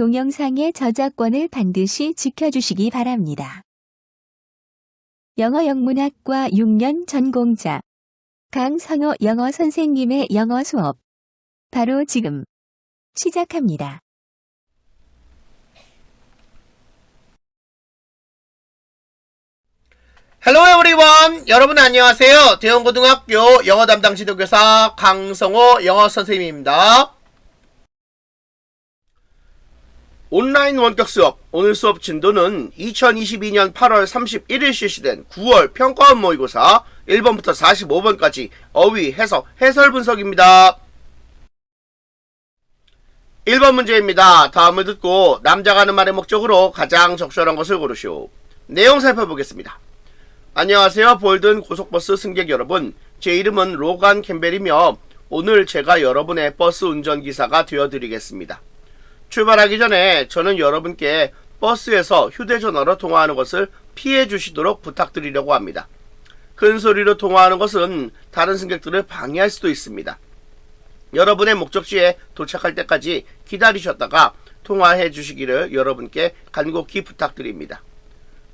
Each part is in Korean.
동영상의 저작권을 반드시 지켜주시기 바랍니다. 영어영문학과 6년 전공자 강선호 영어 선생님의 영어 수업 바로 지금 시작합니다. Hello everyone! 여러분 안녕하세요. 대원고등학교 영어 담당 지도교사 강성호 영어 선생님입니다. 온라인 원격 수업, 오늘 수업 진도는 2022년 8월 31일 실시된 9월 평가원 모의고사 1번부터 45번까지 어휘, 해석, 해설 분석입니다. 1번 문제입니다. 다음을 듣고 남자가 하는 말의 목적으로 가장 적절한 것을 고르시오. 내용 살펴보겠습니다. 안녕하세요. 볼든 고속버스 승객 여러분. 제 이름은 로간 캠벨이며 오늘 제가 여러분의 버스 운전기사가 되어드리겠습니다. 출발하기 전에 저는 여러분께 버스에서 휴대전화로 통화하는 것을 피해 주시도록 부탁드리려고 합니다. 큰 소리로 통화하는 것은 다른 승객들을 방해할 수도 있습니다. 여러분의 목적지에 도착할 때까지 기다리셨다가 통화해 주시기를 여러분께 간곡히 부탁드립니다.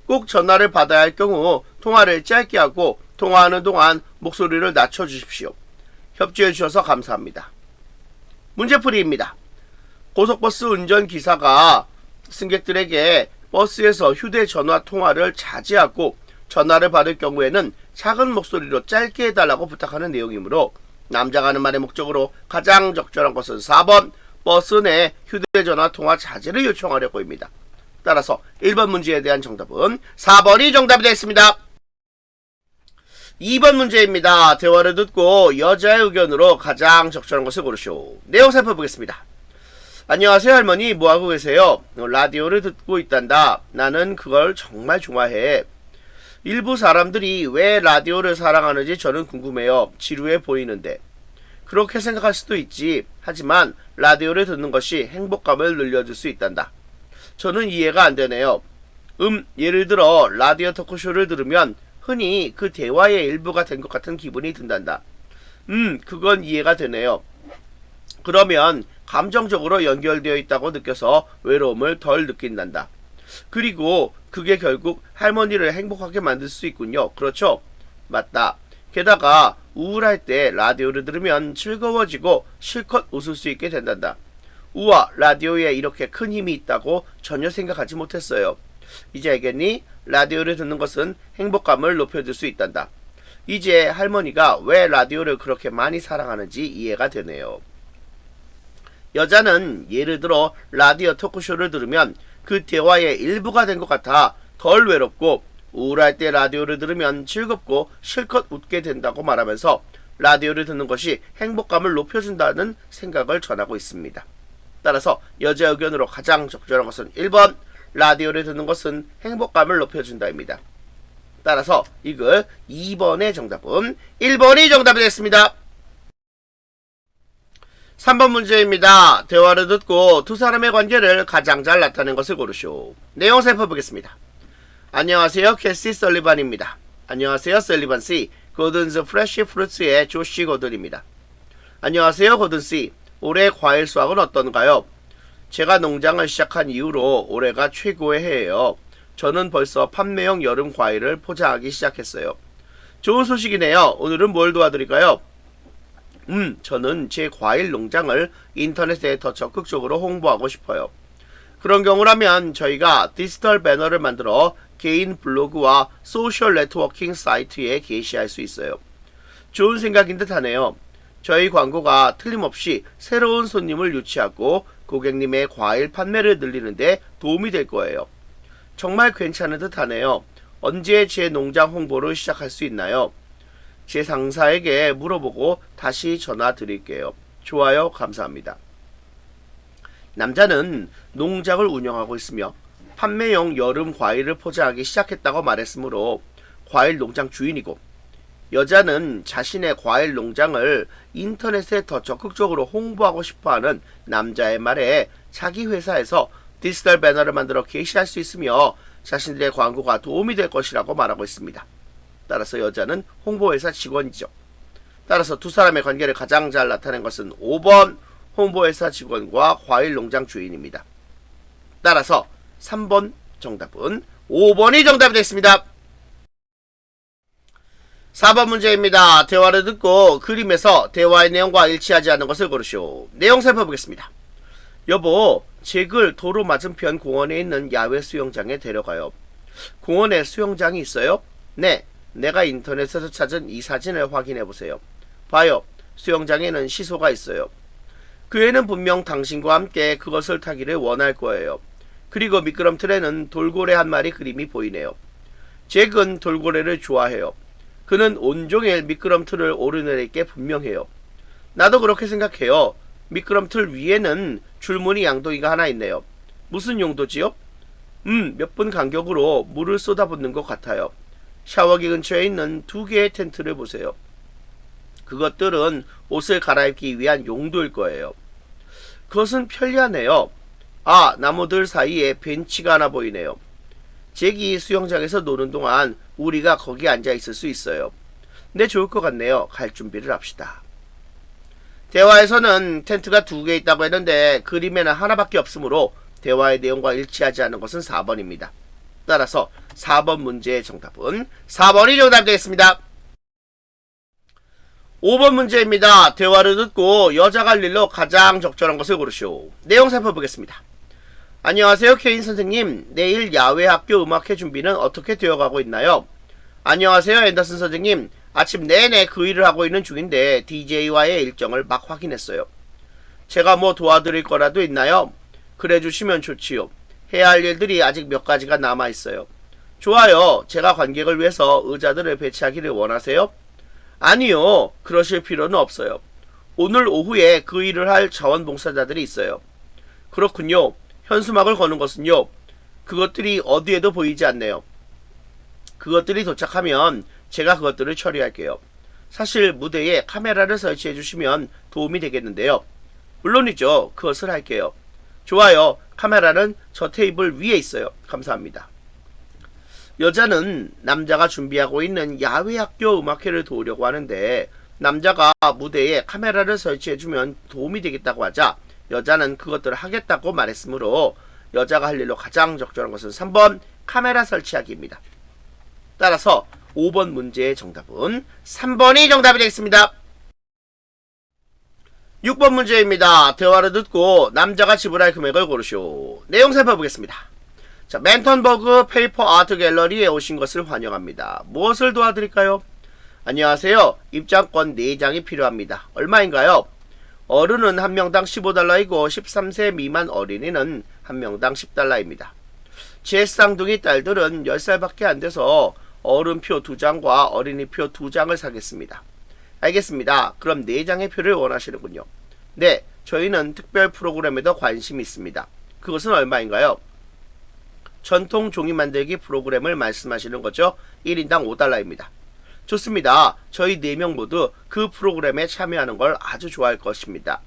꼭 전화를 받아야 할 경우 통화를 짧게 하고 통화하는 동안 목소리를 낮춰주십시오. 협조해 주셔서 감사합니다. 문제풀이입니다. 고속버스 운전기사가 승객들에게 버스에서 휴대전화 통화를 자제하고 전화를 받을 경우에는 작은 목소리로 짧게 해달라고 부탁하는 내용이므로 남자가 하는 말의 목적으로 가장 적절한 것은 4번 버스 내 휴대전화 통화 자제를 요청하려고입니다. 따라서 1번 문제에 대한 정답은 4번이 정답이 되겠습니다. 2번 문제입니다. 대화를 듣고 여자의 의견으로 가장 적절한 것을 고르시오. 내용 살펴보겠습니다. 안녕하세요 할머니, 뭐하고 계세요? 라디오를 듣고 있단다. 나는 그걸 정말 좋아해. 일부 사람들이 왜 라디오를 사랑하는지 저는 궁금해요. 지루해 보이는데. 그렇게 생각할 수도 있지. 하지만 라디오를 듣는 것이 행복감을 늘려줄 수 있단다. 저는 이해가 안 되네요. 예를 들어 라디오 토크쇼를 들으면 흔히 그 대화의 일부가 된 것 같은 기분이 든단다. 그건 이해가 되네요. 그러면 감정적으로 연결되어 있다고 느껴서 외로움을 덜 느낀단다. 그리고 그게 결국 할머니를 행복하게 만들 수 있군요. 그렇죠? 맞다. 게다가 우울할 때 라디오를 들으면 즐거워지고 실컷 웃을 수 있게 된단다. 우와, 라디오에 이렇게 큰 힘이 있다고 전혀 생각하지 못했어요. 이제 알겠니? 라디오를 듣는 것은 행복감을 높여줄 수 있단다. 이제 할머니가 왜 라디오를 그렇게 많이 사랑하는지 이해가 되네요. 여자는 예를 들어 라디오 토크쇼를 들으면 그 대화의 일부가 된 것 같아 덜 외롭고 우울할 때 라디오를 들으면 즐겁고 실컷 웃게 된다고 말하면서 라디오를 듣는 것이 행복감을 높여준다는 생각을 전하고 있습니다. 따라서 여자 의견으로 가장 적절한 것은 1번 라디오를 듣는 것은 행복감을 높여준다입니다. 따라서 이글 2번의 정답은 1번이 정답이 됐습니다. 3번 문제입니다. 대화를 듣고 두 사람의 관계를 가장 잘 나타낸 것을 고르시오. 내용 살펴보겠습니다. 안녕하세요. 캐시 설리반입니다. 안녕하세요. 설리반씨. 고든즈 프레쉬 프루츠의 조시 고든입니다. 안녕하세요. 고든씨. 올해 과일 수확은 어떤가요? 제가 농장을 시작한 이후로 올해가 최고의 해예요. 저는 벌써 판매용 여름 과일을 포장하기 시작했어요. 좋은 소식이네요. 오늘은 뭘 도와드릴까요? 저는 제 과일 농장을 인터넷에 더 적극적으로 홍보하고 싶어요. 그런 경우라면 저희가 디지털 배너를 만들어 개인 블로그와 소셜 네트워킹 사이트에 게시할 수 있어요. 좋은 생각인 듯 하네요. 저희 광고가 틀림없이 새로운 손님을 유치하고 고객님의 과일 판매를 늘리는데 도움이 될 거예요. 정말 괜찮은 듯 하네요. 언제 제 농장 홍보를 시작할 수 있나요? 제 상사에게 물어보고 다시 전화 드릴게요. 좋아요. 감사합니다. 남자는 농장을 운영하고 있으며 판매용 여름 과일을 포장하기 시작했다고 말했으므로 과일 농장 주인이고, 여자는 자신의 과일 농장을 인터넷에 더 적극적으로 홍보하고 싶어하는 남자의 말에 자기 회사에서 디지털 배너를 만들어 게시할 수 있으며 자신들의 광고가 도움이 될 것이라고 말하고 있습니다. 따라서 여자는 홍보회사 직원이죠. 따라서 두 사람의 관계를 가장 잘 나타낸 것은 5번 홍보회사 직원과 과일 농장 주인입니다. 따라서 3번 정답은 5번이 정답이 됐습니다. 4번 문제입니다. 대화를 듣고 그림에서 대화의 내용과 일치하지 않는 것을 고르시오. 내용 살펴보겠습니다. 여보, 잭을 도로 맞은편 공원에 있는 야외 수영장에 데려가요. 공원에 수영장이 있어요? 네, 내가 인터넷에서 찾은 이 사진을 확인해보세요. 봐요, 수영장에는 시소가 있어요. 그 애는 분명 당신과 함께 그것을 타기를 원할 거예요. 그리고 미끄럼틀에는 돌고래 한 마리 그림이 보이네요. 잭은 돌고래를 좋아해요. 그는 온종일 미끄럼틀을 오르내릴 게 분명해요. 나도 그렇게 생각해요. 미끄럼틀 위에는 줄무늬 양동이가 하나 있네요. 무슨 용도지요? 몇 분 간격으로 물을 쏟아붓는 것 같아요. 샤워기 근처에 있는 2개의 텐트를 보세요. 그것들은 옷을 갈아입기 위한 용도일 거예요. 그것은 편리하네요. 아, 나무들 사이에 벤치가 하나 보이네요. 잭이 수영장에서 노는 동안 우리가 거기 앉아 있을 수 있어요. 네, 좋을 것 같네요. 갈 준비를 합시다. 대화에서는 텐트가 2개 있다고 했는데 그림에는 하나밖에 없으므로 대화의 내용과 일치하지 않는 것은 4번입니다. 따라서 4번 문제의 정답은 4번이 정답이 되겠습니다. 5번 문제입니다. 대화를 듣고 여자 갈 일로 가장 적절한 것을 고르시오. 내용 살펴보겠습니다. 안녕하세요, 케인 선생님. 내일 야외 학교 음악회 준비는 어떻게 되어가고 있나요? 안녕하세요, 앤더슨 선생님. 아침 내내 그 일을 하고 있는 중인데 DJ와의 일정을 막 확인했어요. 제가 뭐 도와드릴 거라도 있나요? 그래 주시면 좋지요. 해야 할 일들이 아직 몇 가지가 남아있어요. 좋아요. 제가 관객을 위해서 의자들을 배치하기를 원하세요? 아니요. 그러실 필요는 없어요. 오늘 오후에 그 일을 할 자원봉사자들이 있어요. 그렇군요. 현수막을 거는 것은요. 그것들이 어디에도 보이지 않네요. 그것들이 도착하면 제가 그것들을 처리할게요. 사실 무대에 카메라를 설치해 주시면 도움이 되겠는데요. 물론이죠. 그것을 할게요. 좋아요. 카메라는 저 테이블 위에 있어요. 감사합니다. 여자는 남자가 준비하고 있는 야외 학교 음악회를 도우려고 하는데 남자가 무대에 카메라를 설치해주면 도움이 되겠다고 하자 여자는 그것들을 하겠다고 말했으므로 여자가 할 일로 가장 적절한 것은 3번 카메라 설치하기입니다. 따라서 5번 문제의 정답은 3번이 정답이 되겠습니다. 6번 문제입니다. 대화를 듣고 남자가 지불할 금액을 고르시오. 내용 살펴보겠습니다. 자, 맨턴버그 페이퍼 아트 갤러리에 오신 것을 환영합니다. 무엇을 도와드릴까요? 안녕하세요. 입장권 4장이 필요합니다. 얼마인가요? 어른은 한 명당 15달러이고 13세 미만 어린이는 한 명당 10달러입니다. 제 쌍둥이 딸들은 10살밖에 안 돼서 어른표 2장과 어린이표 2장을 사겠습니다. 알겠습니다. 그럼 4장의 표를 원하시는군요. 네, 저희는 특별 프로그램에도 관심이 있습니다. 그것은 얼마인가요? 전통 종이 만들기 프로그램을 말씀하시는 거죠? 1인당 5달러입니다. 좋습니다. 저희 4명 모두 그 프로그램에 참여하는 걸 아주 좋아할 것입니다.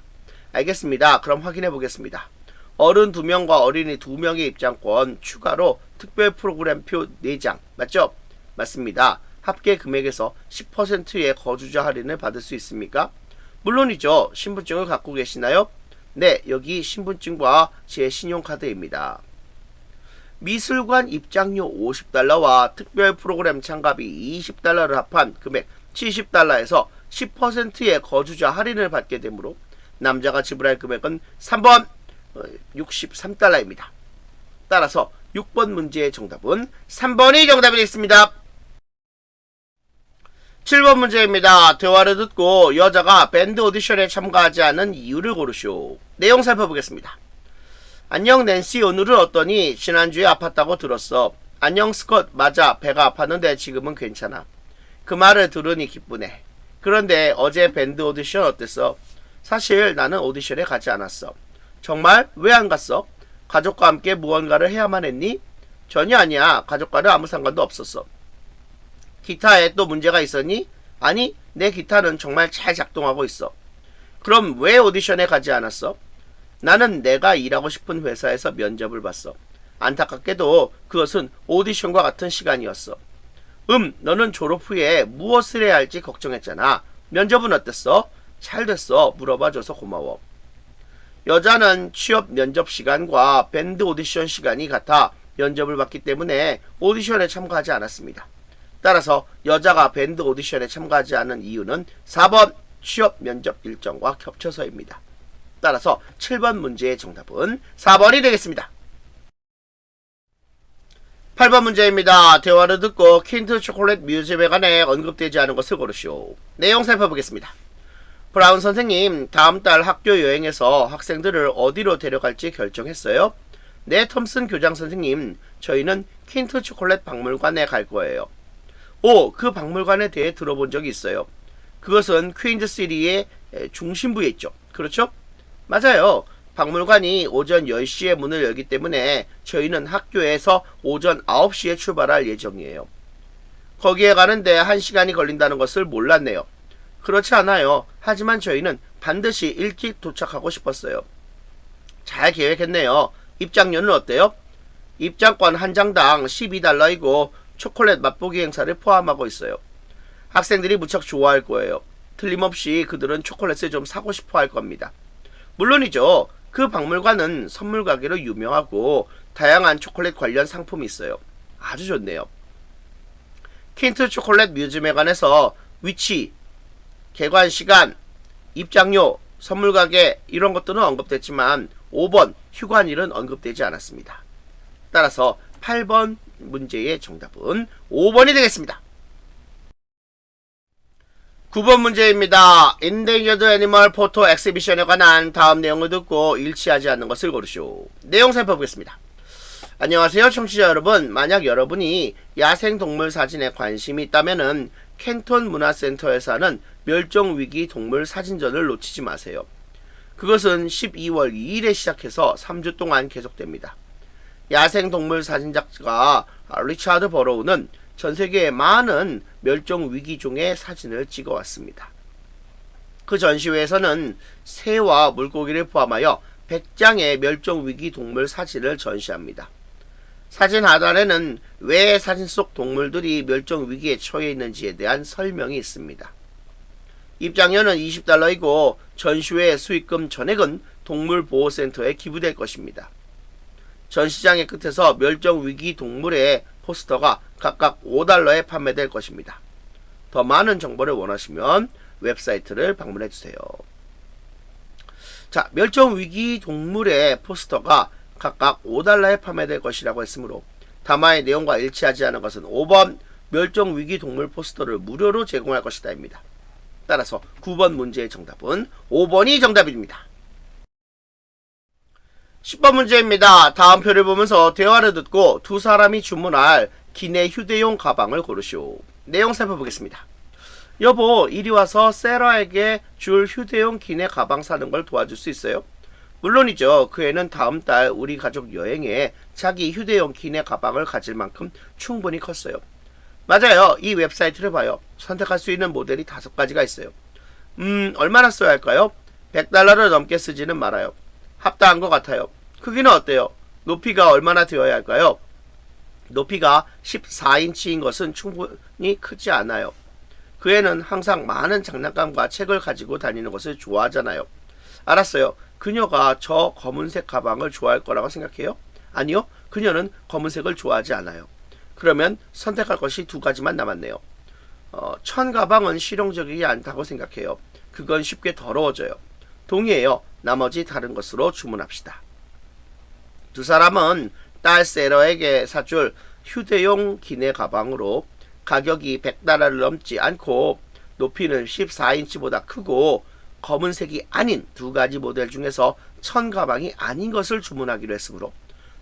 알겠습니다. 그럼 확인해 보겠습니다. 어른 2명과 어린이 2명의 입장권 추가로 특별 프로그램표 4장 맞죠? 맞습니다. 합계 금액에서 10%의 거주자 할인을 받을 수 있습니까? 물론이죠. 신분증을 갖고 계시나요? 네, 여기 신분증과 제 신용카드입니다. 미술관 입장료 50달러와 특별 프로그램 참가비 20달러를 합한 금액 70달러에서 10%의 거주자 할인을 받게 되므로 남자가 지불할 금액은 3번 63달러입니다. 따라서 6번 문제의 정답은 3번이 정답이 되겠습니다. 7번 문제입니다. 대화를 듣고 여자가 밴드 오디션에 참가하지 않은 이유를 고르시오. 내용 살펴보겠습니다. 안녕 낸시, 오늘은 어떠니? 지난주에 아팠다고 들었어. 안녕 스콧, 맞아. 배가 아팠는데 지금은 괜찮아. 그 말을 들으니 기쁘네. 그런데 어제 밴드 오디션 어땠어? 사실 나는 오디션에 가지 않았어. 정말? 왜 안 갔어? 가족과 함께 무언가를 해야만 했니? 전혀 아니야. 가족과는 아무 상관도 없었어. 기타에 또 문제가 있었니? 아니, 내 기타는 정말 잘 작동하고 있어. 그럼 왜 오디션에 가지 않았어? 나는 내가 일하고 싶은 회사에서 면접을 봤어. 안타깝게도 그것은 오디션과 같은 시간이었어. 너는 졸업 후에 무엇을 해야 할지 걱정했잖아. 면접은 어땠어? 잘 됐어. 물어봐줘서 고마워. 여자는 취업 면접 시간과 밴드 오디션 시간이 같아 면접을 봤기 때문에 오디션에 참가하지 않았습니다. 따라서 여자가 밴드 오디션에 참가하지 않은 이유는 4번 취업 면접 일정과 겹쳐서입니다. 따라서 7번 문제의 정답은 4번이 되겠습니다. 8번 문제입니다. 대화를 듣고 퀸트 초콜릿 뮤지엄에 관해 언급되지 않은 것을 고르시오. 내용 살펴보겠습니다. 브라운 선생님, 다음 달 학교 여행에서 학생들을 어디로 데려갈지 결정했어요? 네, 톰슨 교장 선생님, 저희는 퀸트 초콜릿 박물관에 갈 거예요. 오, 그 박물관에 대해 들어본 적이 있어요. 그것은 퀸즈시티의 중심부에 있죠. 그렇죠? 맞아요. 박물관이 오전 10시에 문을 열기 때문에 저희는 학교에서 오전 9시에 출발할 예정이에요. 거기에 가는데 1시간이 걸린다는 것을 몰랐네요. 그렇지 않아요. 하지만 저희는 반드시 일찍 도착하고 싶었어요. 잘 계획했네요. 입장료는 어때요? 입장권 한 장당 $12이고 초콜릿 맛보기 행사를 포함하고 있어요. 학생들이 무척 좋아할 거예요. 틀림없이 그들은 초콜릿을 좀 사고 싶어 할 겁니다. 물론이죠. 그 박물관은 선물 가게로 유명하고 다양한 초콜릿 관련 상품이 있어요. 아주 좋네요. 퀸트 초콜릿 뮤지엄에 관해서 위치, 개관 시간, 입장료, 선물 가게 이런 것들은 언급됐지만 5번 휴관일은 언급되지 않았습니다. 따라서 8번 문제의 정답은 5번이 되겠습니다. 9번 문제입니다. Endangered Animal Photo Exhibition에 관한 다음 내용을 듣고 일치하지 않는 것을 고르시오. 내용 살펴보겠습니다. 안녕하세요 청취자 여러분. 만약 여러분이 야생동물 사진에 관심이 있다면 켄톤 문화센터에서 하는 멸종위기 동물 사진전을 놓치지 마세요. 그것은 12월 2일에 시작해서 3주 동안 계속됩니다. 야생동물 사진작가 리차드 버로우는 전세계의 많은 멸종위기종의 사진을 찍어왔습니다. 그 전시회에서는 새와 물고기를 포함하여 100장의 멸종위기 동물 사진을 전시합니다. 사진 하단에는 왜 사진 속 동물들이 멸종위기에 처해 있는지에 대한 설명이 있습니다. 입장료는 $20이고 전시회 수익금 전액은 동물보호센터에 기부될 것입니다. 전시장의 끝에서 멸종위기 동물의 포스터가 각각 $5에 판매될 것입니다. 더 많은 정보를 원하시면 웹사이트를 방문해주세요. 자, 멸종위기 동물의 포스터가 각각 $5에 판매될 것이라고 했으므로 담화의 내용과 일치하지 않은 것은 5번 멸종위기 동물 포스터를 무료로 제공할 것이다 입니다. 따라서 9번 문제의 정답은 5번이 정답입니다. 10번 문제입니다. 다음 표를 보면서 대화를 듣고 두 사람이 주문할 기내 휴대용 가방을 고르시오. 내용 살펴보겠습니다. 여보, 이리 와서 세라에게 줄 휴대용 기내 가방 사는 걸 도와줄 수 있어요? 물론이죠. 그 애는 다음 달 우리 가족 여행에 자기 휴대용 기내 가방을 가질 만큼 충분히 컸어요. 맞아요. 이 웹사이트를 봐요. 선택할 수 있는 모델이 5가지가 있어요. 얼마나 써야 할까요? $100를 넘게 쓰지는 말아요. 합당한 것 같아요. 크기는 어때요? 높이가 얼마나 되어야 할까요? 높이가 14인치인 것은 충분히 크지 않아요. 그 애는 항상 많은 장난감과 책을 가지고 다니는 것을 좋아하잖아요. 알았어요. 그녀가 저 검은색 가방을 좋아할 거라고 생각해요? 아니요. 그녀는 검은색을 좋아하지 않아요. 그러면 선택할 것이 2가지만 남았네요. 천 가방은 실용적이지 않다고 생각해요. 그건 쉽게 더러워져요. 동의해요. 나머지 다른 것으로 주문합시다. 두 사람은 딸 세러에게 사줄 휴대용 기내 가방으로 가격이 $100를 넘지 않고 높이는 14인치보다 크고 검은색이 아닌 2가지 모델 중에서 천 가방이 아닌 것을 주문하기로 했으므로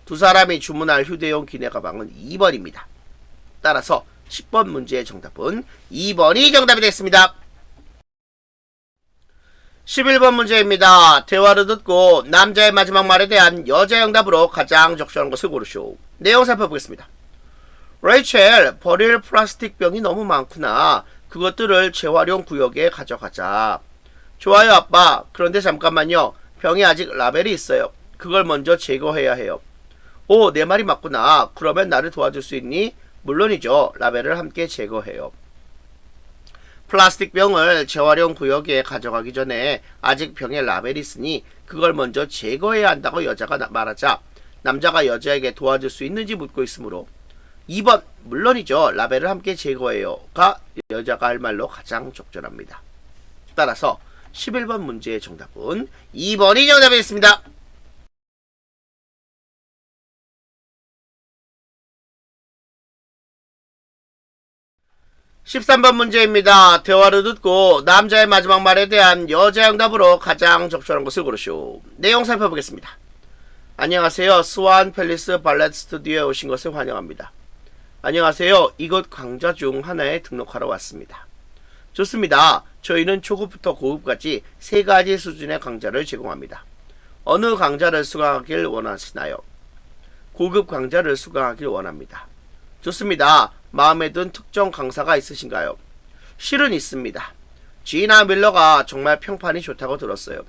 두 사람이 주문할 휴대용 기내 가방은 2번입니다. 따라서 10번 문제의 정답은 2번이 정답이 됐습니다. 11번 문제입니다. 대화를 듣고 남자의 마지막 말에 대한 여자의 응답으로 가장 적절한 것을 고르시오. 내용 살펴보겠습니다. 레이첼, 버릴 플라스틱 병이 너무 많구나. 그것들을 재활용 구역에 가져가자. 좋아요, 아빠. 그런데 잠깐만요. 병에 아직 라벨이 있어요. 그걸 먼저 제거해야 해요. 오, 내 말이 맞구나. 그러면 나를 도와줄 수 있니? 물론이죠. 라벨을 함께 제거해요. 플라스틱 병을 재활용 구역에 가져가기 전에 아직 병에 라벨이 있으니 그걸 먼저 제거해야 한다고 여자가 말하자 남자가 여자에게 도와줄 수 있는지 묻고 있으므로 2번 물론이죠. 라벨을 함께 제거해요가 여자가 할 말로 가장 적절합니다. 따라서 11번 문제의 정답은 2번이 정답이었습니다. 13번 문제입니다. 대화를 듣고 남자의 마지막 말에 대한 여자의 응답으로 가장 적절한 것을 고르시오. 내용 살펴보겠습니다. 안녕하세요. 스완 팰리스 발렛 스튜디오에 오신 것을 환영합니다. 안녕하세요. 이곳 강좌 중 하나에 등록하러 왔습니다. 좋습니다. 저희는 초급부터 고급까지 3가지 수준의 강좌를 제공합니다. 어느 강좌를 수강하길 원하시나요? 고급 강좌를 수강하길 원합니다. 좋습니다. 마음에 든 특정 강사가 있으신가요? 실은 있습니다. 지나 밀러가 정말 평판이 좋다고 들었어요.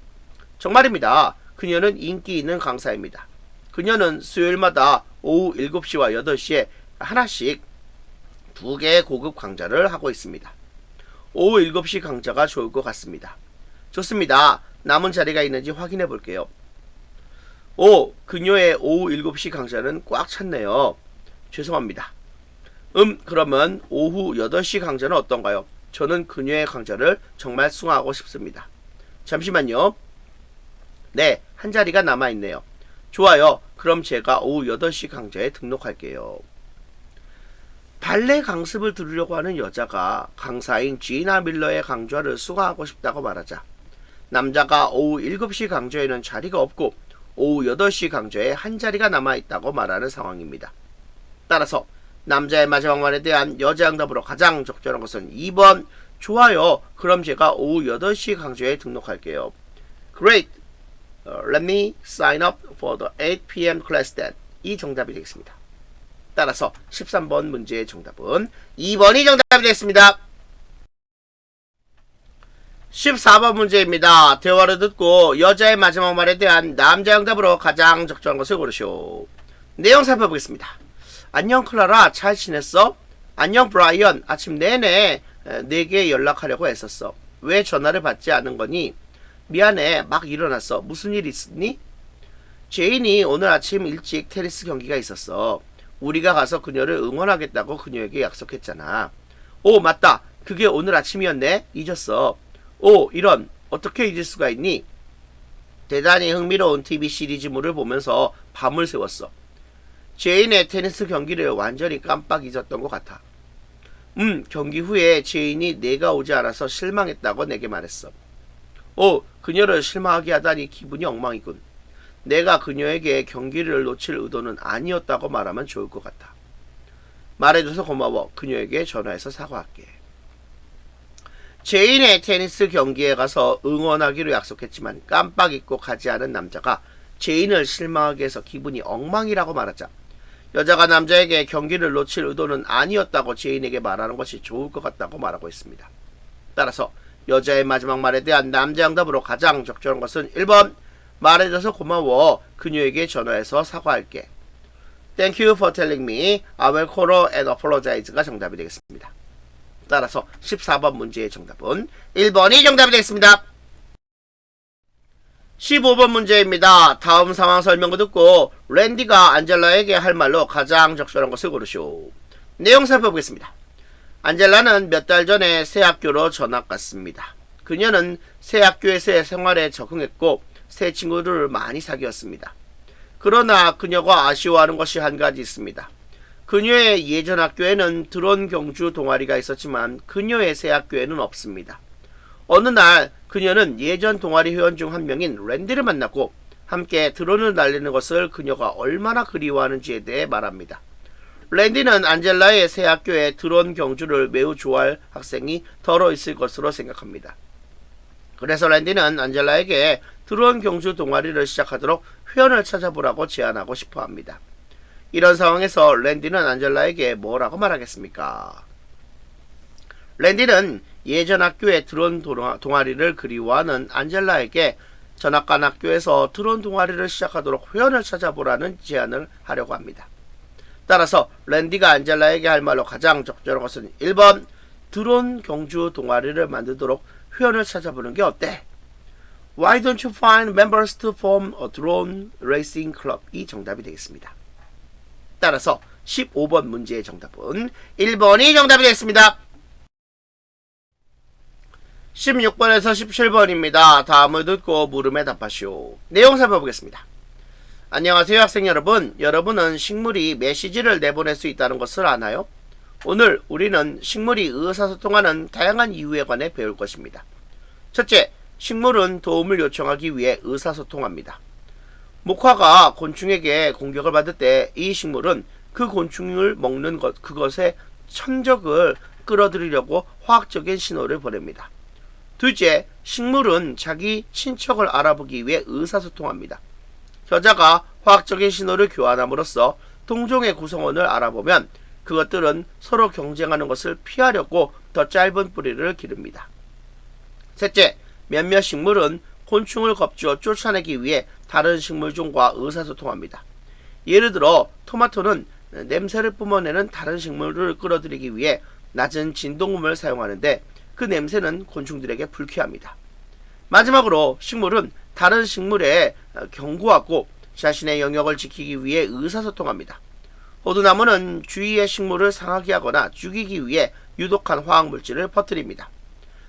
정말입니다. 그녀는 인기 있는 강사입니다. 그녀는 수요일마다 오후 7시와 8시에 하나씩 2개의 고급 강좌를 하고 있습니다. 오후 7시 강좌가 좋을 것 같습니다. 좋습니다. 남은 자리가 있는지 확인해 볼게요. 그녀의 오후 7시 강좌는 꽉 찼네요. 죄송합니다. 그러면 오후 8시 강좌는 어떤가요? 저는 그녀의 강좌를 정말 수강하고 싶습니다. 잠시만요. 네, 한 자리가 남아있네요. 좋아요. 그럼 제가 오후 8시 강좌에 등록할게요. 발레 강습을 들으려고 하는 여자가 강사인 지나 밀러의 강좌를 수강하고 싶다고 말하자 남자가 오후 7시 강좌에는 자리가 없고 오후 8시 강좌에 한 자리가 남아있다고 말하는 상황입니다. 따라서 남자의 마지막 말에 대한 여자 응답으로 가장 적절한 것은 2번 좋아요. 그럼 제가 오후 8시 강좌에 등록할게요. Great. Let me sign up for the 8 p.m. class then. 이 정답이 되겠습니다. 따라서 13번 문제의 정답은 2번이 정답이 되겠습니다. 14번 문제입니다. 대화를 듣고 여자의 마지막 말에 대한 남자 응답으로 가장 적절한 것을 고르시오. 내용 살펴보겠습니다. 안녕 클라라, 잘 지냈어? 안녕 브라이언, 아침 내내 내게 연락하려고 했었어. 왜 전화를 받지 않은 거니? 미안해, 막 일어났어. 무슨 일 있니? 제인이 오늘 아침 일찍 테니스 경기가 있었어. 우리가 가서 그녀를 응원하겠다고 그녀에게 약속했잖아. 오, 맞다. 그게 오늘 아침이었네? 잊었어. 오, 이런. 어떻게 잊을 수가 있니? 대단히 흥미로운 TV 시리즈물을 보면서 밤을 새웠어. 제인의 테니스 경기를 완전히 깜빡 잊었던 것 같아. 경기 후에 제인이 내가 오지 않아서 실망했다고 내게 말했어. 오, 그녀를 실망하게 하다니 기분이 엉망이군. 내가 그녀에게 경기를 놓칠 의도는 아니었다고 말하면 좋을 것 같아. 말해줘서 고마워. 그녀에게 전화해서 사과할게. 제인의 테니스 경기에 가서 응원하기로 약속했지만 깜빡 잊고 가지 않은 남자가 제인을 실망하게 해서 기분이 엉망이라고 말하자 여자가 남자에게 경기를 놓칠 의도는 아니었다고 제인에게 말하는 것이 좋을 것 같다고 말하고 있습니다. 따라서 여자의 마지막 말에 대한 남자 응답으로 가장 적절한 것은 1번 말해줘서 고마워. 그녀에게 전화해서 사과할게. Thank you for telling me. I will call her and apologize가 정답이 되겠습니다. 따라서 14번 문제의 정답은 1번이 정답이 되겠습니다. 15번 문제입니다. 다음 상황 설명을 듣고 랜디가 안젤라에게 할 말로 가장 적절한 것을 고르시오. 내용 살펴보겠습니다. 안젤라는 몇 달 전에 새 학교로 전학 갔습니다. 그녀는 새 학교에서의 생활에 적응했고 새 친구들을 많이 사귀었습니다. 그러나 그녀가 아쉬워하는 것이 한 가지 있습니다. 그녀의 예전 학교에는 드론 경주 동아리가 있었지만 그녀의 새 학교에는 없습니다. 어느 날 그녀는 예전 동아리 회원 중 한 명인 랜디를 만났고 함께 드론을 날리는 것을 그녀가 얼마나 그리워하는지에 대해 말합니다. 랜디는 안젤라의 새 학교에 드론 경주를 매우 좋아할 학생이 덜어 있을 것으로 생각합니다. 그래서 랜디는 안젤라에게 드론 경주 동아리를 시작하도록 회원을 찾아보라고 제안하고 싶어 합니다. 이런 상황에서 랜디는 안젤라에게 뭐라고 말하겠습니까? 랜디는 예전 학교의 드론 동아리를 그리워하는 안젤라에게 전학 간 학교에서 드론 동아리를 시작하도록 회원을 찾아보라는 제안을 하려고 합니다. 따라서 랜디가 안젤라에게 할 말로 가장 적절한 것은 1번 드론 경주 동아리를 만들도록 회원을 찾아보는 게 어때? Why don't you find members to form a drone racing club? 이 정답이 되겠습니다. 따라서 15번 문제의 정답은 1번이 정답이 되겠습니다. 16번에서 17번입니다. 다음을 듣고 물음에 답하시오. 내용 살펴보겠습니다. 안녕하세요 학생 여러분. 여러분은 식물이 메시지를 내보낼 수 있다는 것을 아나요? 오늘 우리는 식물이 의사소통하는 다양한 이유에 관해 배울 것입니다. 첫째, 식물은 도움을 요청하기 위해 의사소통합니다. 목화가 곤충에게 공격을 받을 때 이 식물은 그 곤충을 먹는 그것의 천적을 끌어들이려고 화학적인 신호를 보냅니다. 둘째, 식물은 자기 친척을 알아보기 위해 의사소통합니다. 겨자가 화학적인 신호를 교환함으로써 동종의 구성원을 알아보면 그것들은 서로 경쟁하는 것을 피하려고 더 짧은 뿌리를 기릅니다. 셋째, 몇몇 식물은 곤충을 겁주어 쫓아내기 위해 다른 식물종과 의사소통합니다. 예를 들어 토마토는 냄새를 뿜어내는 다른 식물을 끌어들이기 위해 낮은 진동음을 사용하는데 그 냄새는 곤충들에게 불쾌합니다. 마지막으로 식물은 다른 식물에 경고하고 자신의 영역을 지키기 위해 의사소통합니다. 호두나무는 주위의 식물을 상하게 하거나 죽이기 위해 유독한 화학물질을 퍼뜨립니다.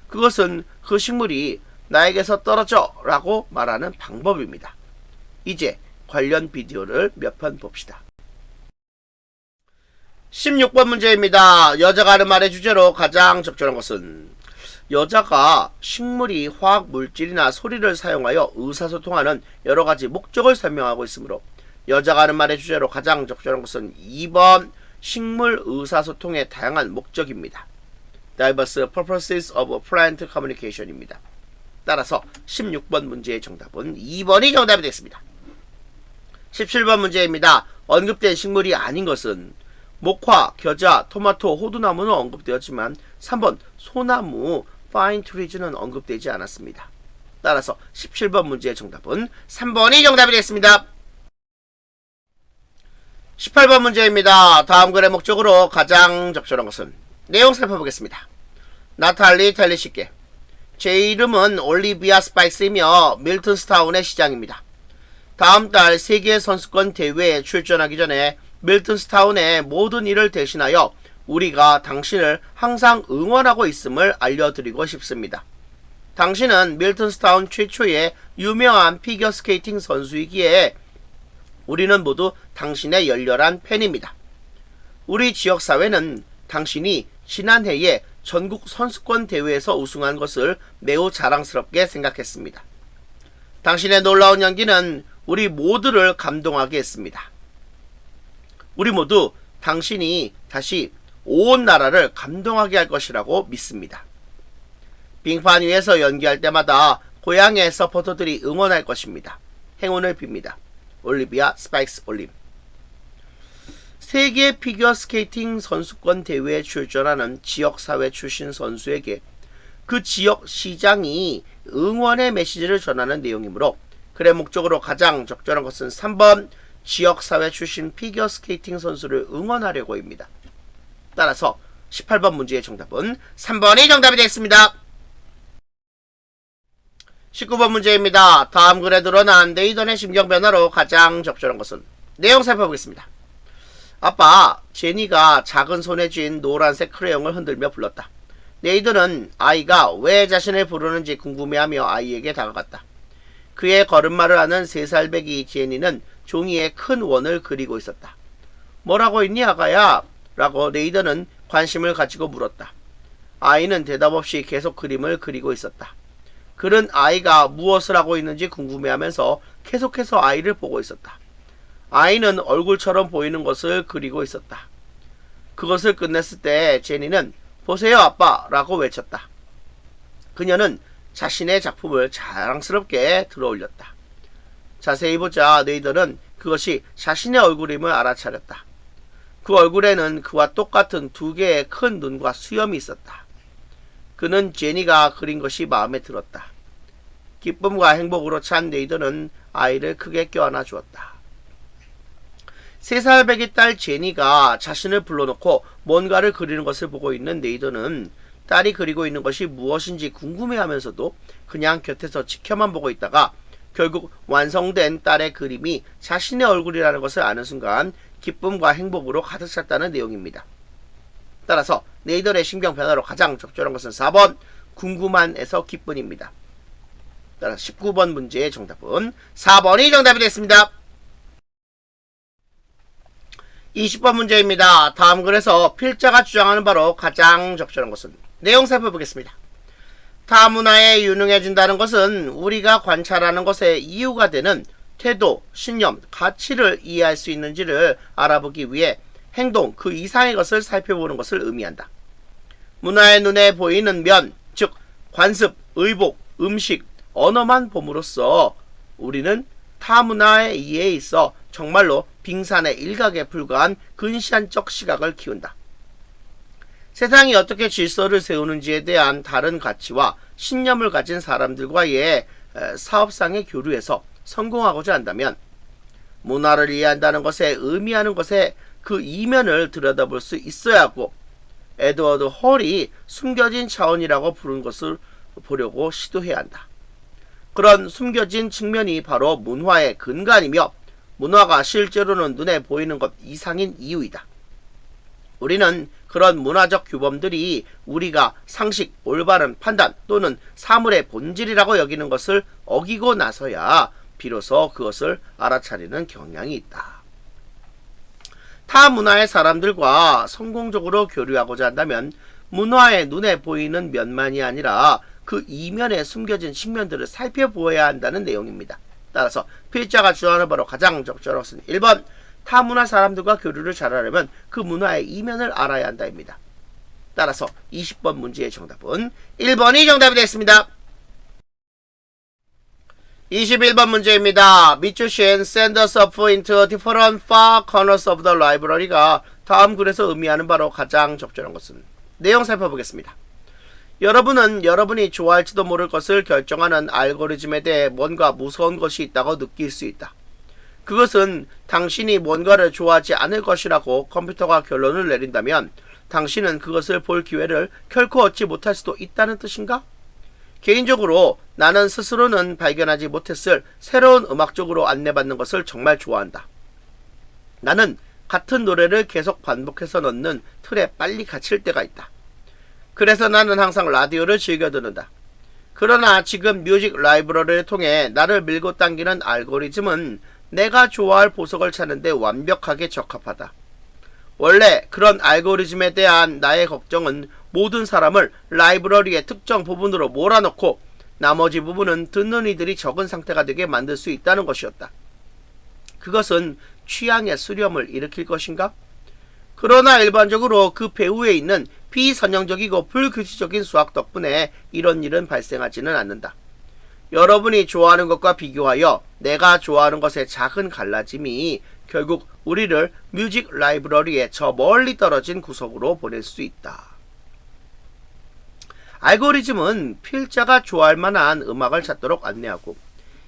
그것은 그 식물이 나에게서 떨어져 라고 말하는 방법입니다. 이제 관련 비디오를 몇 편 봅시다. 16번 문제입니다. 여자가 하는 말의 주제로 가장 적절한 것은 여자가 식물이 화학물질이나 소리를 사용하여 의사소통하는 여러가지 목적을 설명하고 있으므로 여자가 하는 말의 주제로 가장 적절한 것은 2번 식물 의사소통의 다양한 목적입니다. Diverse Purposes of Plant Communication입니다. 따라서 16번 문제의 정답은 2번이 정답이 되겠습니다. 17번 문제입니다. 언급된 식물이 아닌 것은 목화, 겨자, 토마토, 호두나무는 언급되었지만 3번 소나무, 파인 트리즈는 언급되지 않았습니다. 따라서 17번 문제의 정답은 3번이 정답이 되겠습니다. 18번 문제입니다. 다음 글의 목적으로 가장 적절한 것은 내용 살펴보겠습니다. 나탈리 텔리씨께 제 이름은 올리비아 스파이스이며 밀턴스타운의 시장입니다. 다음 달 세계 선수권 대회에 출전하기 전에 밀턴스타운의 모든 일을 대신하여 우리가 당신을 항상 응원하고 있음을 알려드리고 싶습니다. 당신은 밀턴스타운 최초의 유명한 피겨스케이팅 선수이기에 우리는 모두 당신의 열렬한 팬입니다. 우리 지역사회는 당신이 지난해에 전국 선수권 대회에서 우승한 것을 매우 자랑스럽게 생각했습니다. 당신의 놀라운 연기는 우리 모두를 감동하게 했습니다. 우리 모두 당신이 다시 온 나라를 감동하게 할 것이라고 믿습니다. 빙판 위에서 연기할 때마다 고향의 서포터들이 응원할 것입니다. 행운을 빕니다. 올리비아 스파이스 올림. 세계 피겨스케이팅 선수권 대회에 출전하는 지역사회 출신 선수에게 그 지역 시장이 응원의 메시지를 전하는 내용이므로 글의 목적으로 가장 적절한 것은 3번 지역사회 출신 피겨스케이팅 선수를 응원하려고입니다. 따라서 18번 문제의 정답은 3번이 정답이 되겠습니다. 19번 문제입니다. 다음 글에 드러난 네이던의 심경변화로 가장 적절한 것은 내용 살펴보겠습니다. 아빠, 제니가 작은 손에 쥔 노란색 크레용을 흔들며 불렀다. 네이던은 아이가 왜 자신을 부르는지 궁금해하며 아이에게 다가갔다. 그의 걸음마를 하는 3살 배기 제니는 종이에 큰 원을 그리고 있었다. 뭐라고 있니 아가야? 라고 네이던은 관심을 가지고 물었다. 아이는 대답 없이 계속 그림을 그리고 있었다. 그는 아이가 무엇을 하고 있는지 궁금해하면서 계속해서 아이를 보고 있었다. 아이는 얼굴처럼 보이는 것을 그리고 있었다. 그것을 끝냈을 때 제니는 보세요 아빠 라고 외쳤다. 그녀는 자신의 작품을 자랑스럽게 들어올렸다. 자세히 보자 네이던은 그것이 자신의 얼굴임을 알아차렸다. 그 얼굴에는 그와 똑같은 2개의 큰 눈과 수염이 있었다. 그는 제니가 그린 것이 마음에 들었다. 기쁨과 행복으로 찬 네이던은 아이를 크게 껴안아 주었다. 3살 배기 딸 제니가 자신을 불러놓고 뭔가를 그리는 것을 보고 있는 네이던은 딸이 그리고 있는 것이 무엇인지 궁금해하면서도 그냥 곁에서 지켜만 보고 있다가 결국 완성된 딸의 그림이 자신의 얼굴이라는 것을 아는 순간 기쁨과 행복으로 가득 찼다는 내용입니다. 따라서 네이더의 신경 변화로 가장 적절한 것은 4번 궁금한에서 기쁜입니다. 따라서 19번 문제의 정답은 4번이 정답이 됐습니다. 20번 문제입니다. 다음 글에서 필자가 주장하는 바로 가장 적절한 것은 내용 살펴보겠습니다. 타 문화에 유능해진다는 것은 우리가 관찰하는 것에 이유가 되는 태도, 신념, 가치를 이해할 수 있는지를 알아보기 위해 행동, 그 이상의 것을 살펴보는 것을 의미한다. 문화의 눈에 보이는 면, 즉 관습, 의복, 음식, 언어만 봄으로써 우리는 타 문화의 이해에 있어 정말로 빙산의 일각에 불과한 근시안적 시각을 키운다. 세상이 어떻게 질서를 세우는지에 대한 다른 가치와 신념을 가진 사람들과의 사업상의 교류에서 성공하고자 한다면 문화를 이해한다는 것에 의미하는 것에 그 이면을 들여다볼 수 있어야 하고 에드워드 홀이 숨겨진 차원이라고 부른 것을 보려고 시도해야 한다. 그런 숨겨진 측면이 바로 문화의 근간이며 문화가 실제로는 눈에 보이는 것 이상인 이유이다. 우리는 그런 문화적 규범들이 우리가 상식, 올바른 판단 또는 사물의 본질이라고 여기는 것을 어기고 나서야 비로소 그것을 알아차리는 경향이 있다. 타 문화의 사람들과 성공적으로 교류하고자 한다면 문화의 눈에 보이는 면만이 아니라 그 이면에 숨겨진 측면들을 살펴보아야 한다는 내용입니다. 따라서 필자가 주장하는 바로 가장 적절한 것은 1번 타 문화 사람들과 교류를 잘하려면 그 문화의 이면을 알아야 한다입니다. 따라서 20번 문제의 정답은 1번이 정답이 됐습니다. 21번 문제입니다. 미추시 and send us up into different far corners of the library가 다음 글에서 의미하는 바로 가장 적절한 것은 내용 살펴보겠습니다. 여러분은 여러분이 좋아할지도 모를 것을 결정하는 알고리즘에 대해 뭔가 무서운 것이 있다고 느낄 수 있다. 그것은 당신이 뭔가를 좋아하지 않을 것이라고 컴퓨터가 결론을 내린다면 당신은 그것을 볼 기회를 결코 얻지 못할 수도 있다는 뜻인가? 개인적으로 나는 스스로는 발견하지 못했을 새로운 음악적으로 안내받는 것을 정말 좋아한다. 나는 같은 노래를 계속 반복해서 넣는 틀에 빨리 갇힐 때가 있다. 그래서 나는 항상 라디오를 즐겨 듣는다. 그러나 지금 뮤직 라이브러리를 통해 나를 밀고 당기는 알고리즘은 내가 좋아할 보석을 찾는데 완벽하게 적합하다. 원래 그런 알고리즘에 대한 나의 걱정은 모든 사람을 라이브러리의 특정 부분으로 몰아넣고 나머지 부분은 듣는 이들이 적은 상태가 되게 만들 수 있다는 것이었다. 그것은 취향의 수렴을 일으킬 것인가? 그러나 일반적으로 그 배후에 있는 비선형적이고 불규칙적인 수학 덕분에 이런 일은 발생하지는 않는다. 여러분이 좋아하는 것과 비교하여 내가 좋아하는 것의 작은 갈라짐이 결국 우리를 뮤직 라이브러리의 저 멀리 떨어진 구석으로 보낼 수 있다. 알고리즘은 필자가 좋아할 만한 음악을 찾도록 안내하고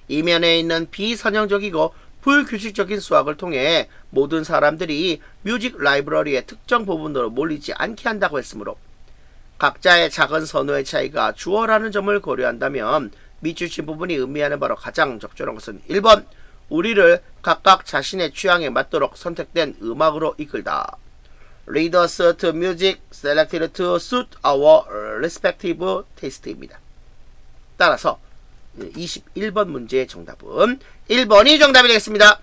이면에 있는 비선형적이고 불규칙적인 수학을 통해 모든 사람들이 뮤직 라이브러리의 특정 부분으로 몰리지 않게 한다고 했으므로 각자의 작은 선호의 차이가 주어라는 점을 고려한다면 밑줄친 부분이 의미하는 바로 가장 적절한 것은 1번 우리를 각각 자신의 취향에 맞도록 선택된 음악으로 이끌다. Lead us to music selected to suit our respective taste입니다. 따라서 21번 문제의 정답은 1번이 정답이 되겠습니다.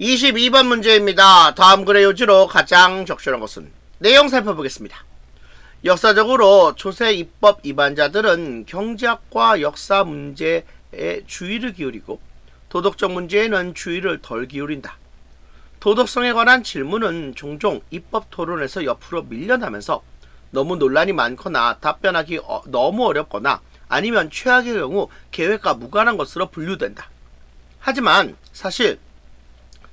22번 문제입니다. 다음 글의 요지로 가장 적절한 것은 내용 살펴보겠습니다. 역사적으로 조세 입법 위반자들은 경제학과 역사 문제에 주의를 기울이고 도덕적 문제에는 주의를 덜 기울인다. 도덕성에 관한 질문은 종종 입법 토론에서 옆으로 밀려나면서 너무 논란이 많거나 답변하기 너무 어렵거나 아니면 최악의 경우 계획과 무관한 것으로 분류된다. 하지만 사실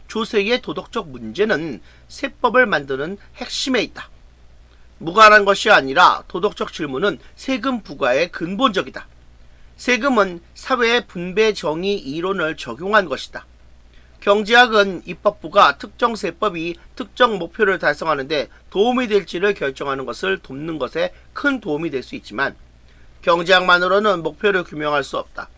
조세의 도덕적 문제는 세법을 만드는 핵심에 있다. 무관한 것이 아니라 도덕적 질문은 세금 부과의 근본적이다. 세금은 사회의 분배 정의 이론을 적용한 것이다. 경제학은 입법부가 특정 세법이 특정 목표를 달성하는데 도움이 될지를 결정하는 것을 돕는 것에 큰 도움이 될 수 있지만 경제학만으로는 목표를 규명할 수 없다.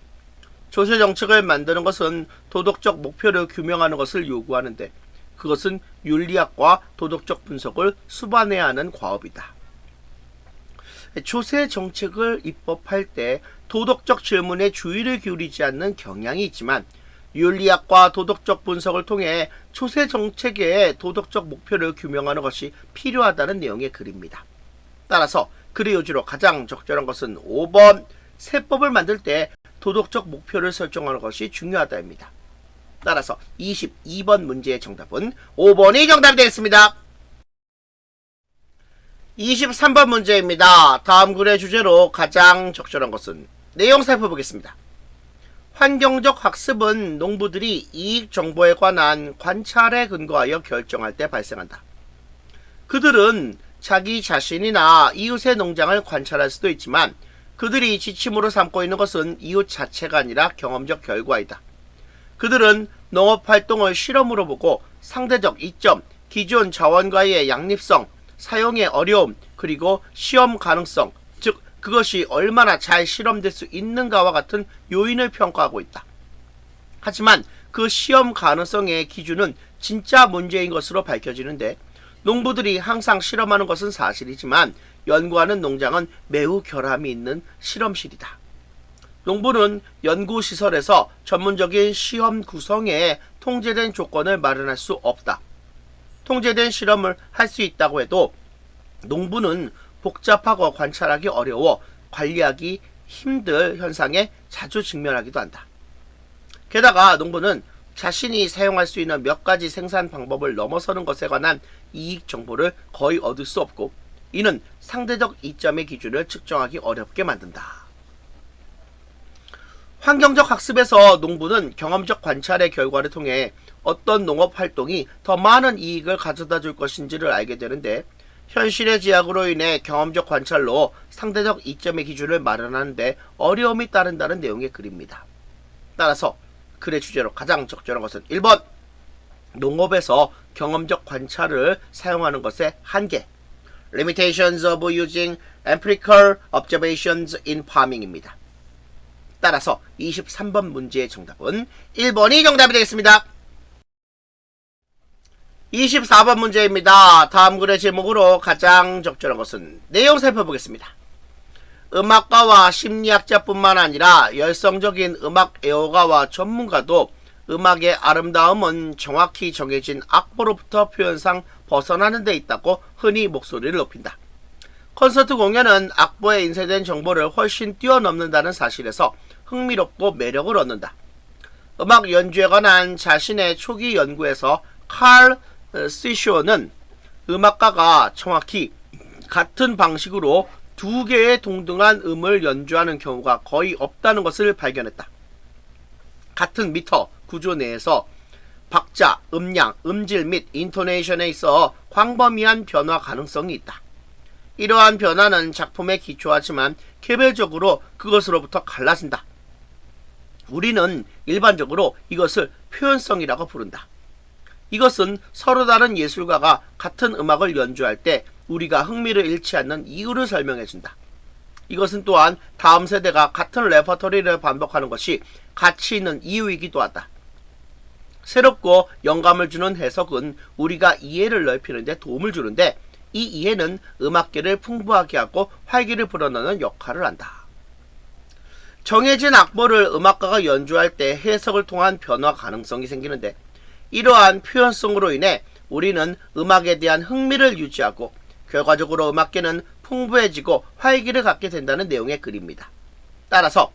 조세 정책을 만드는 것은 도덕적 목표를 규명하는 것을 요구하는데 그것은 윤리학과 도덕적 분석을 수반해야 하는 과업이다. 조세 정책을 입법할 때 도덕적 질문에 주의를 기울이지 않는 경향이 있지만 윤리학과 도덕적 분석을 통해 조세 정책의 도덕적 목표를 규명하는 것이 필요하다는 내용의 글입니다. 따라서 글의 요지로 가장 적절한 것은 5번 세법을 만들 때 도덕적 목표를 설정하는 것이 중요하다입니다. 따라서 22번 문제의 정답은 5번이 정답이 되겠습니다. 23번 문제입니다. 다음 글의 주제로 가장 적절한 것은 내용 살펴보겠습니다. 환경적 학습은 농부들이 이익 정보에 관한 관찰에 근거하여 결정할 때 발생한다. 그들은 자기 자신이나 이웃의 농장을 관찰할 수도 있지만 그들이 지침으로 삼고 있는 것은 이웃 자체가 아니라 경험적 결과이다. 그들은 농업활동을 실험으로 보고 상대적 이점, 기존 자원과의 양립성, 사용의 어려움, 그리고 시험 가능성, 즉 그것이 얼마나 잘 실험될 수 있는가와 같은 요인을 평가하고 있다. 하지만 그 시험 가능성의 기준은 진짜 문제인 것으로 밝혀지는데 농부들이 항상 실험하는 것은 사실이지만 연구하는 농장은 매우 결함이 있는 실험실이다. 농부는 연구시설에서 전문적인 시험 구성에 통제된 조건을 마련할 수 없다. 통제된 실험을 할 수 있다고 해도 농부는 복잡하고 관찰하기 어려워 관리하기 힘들 현상에 자주 직면하기도 한다. 게다가 농부는 자신이 사용할 수 있는 몇 가지 생산 방법을 넘어서는 것에 관한 이익 정보를 거의 얻을 수 없고 이는 상대적 이점의 기준을 측정하기 어렵게 만든다. 환경적 학습에서 농부는 경험적 관찰의 결과를 통해 어떤 농업 활동이 더 많은 이익을 가져다 줄 것인지를 알게 되는데 현실의 제약으로 인해 경험적 관찰로 상대적 이점의 기준을 마련하는데 어려움이 따른다는 내용의 글입니다. 따라서 글의 주제로 가장 적절한 것은 1번 농업에서 경험적 관찰을 사용하는 것의 한계 Limitations of using empirical observations in farming입니다. 따라서 23번 문제의 정답은 1번이 정답이 되겠습니다. 24번 문제입니다. 다음 글의 제목으로 가장 적절한 것은 내용 살펴보겠습니다. 음악가와 심리학자뿐만 아니라 열성적인 음악 애호가와 전문가도 음악의 아름다움은 정확히 정해진 악보로부터 표현상 벗어나는 데 있다고 흔히 목소리를 높인다. 콘서트 공연은 악보에 인쇄된 정보를 훨씬 뛰어넘는다는 사실에서 흥미롭고 매력을 얻는다. 음악 연주에 관한 자신의 초기 연구에서 칼 시쇼는 음악가가 정확히 같은 방식으로 두 개의 동등한 음을 연주하는 경우가 거의 없다는 것을 발견했다. 같은 미터 구조 내에서 박자, 음량, 음질 및 인토네이션에 있어 광범위한 변화 가능성이 있다. 이러한 변화는 작품에 기초하지만 개별적으로 그것으로부터 갈라진다. 우리는 일반적으로 이것을 표현성이라고 부른다. 이것은 서로 다른 예술가가 같은 음악을 연주할 때 우리가 흥미를 잃지 않는 이유를 설명해준다. 이것은 또한 다음 세대가 같은 레퍼토리를 반복하는 것이 가치 있는 이유이기도 하다. 새롭고 영감을 주는 해석은 우리가 이해를 넓히는 데 도움을 주는데 이 이해는 음악계를 풍부하게 하고 활기를 불어넣는 역할을 한다. 정해진 악보를 음악가가 연주할 때 해석을 통한 변화 가능성이 생기는데 이러한 표현성으로 인해 우리는 음악에 대한 흥미를 유지하고 결과적으로 음악계는 풍부해지고 활기를 갖게 된다는 내용의 글입니다. 따라서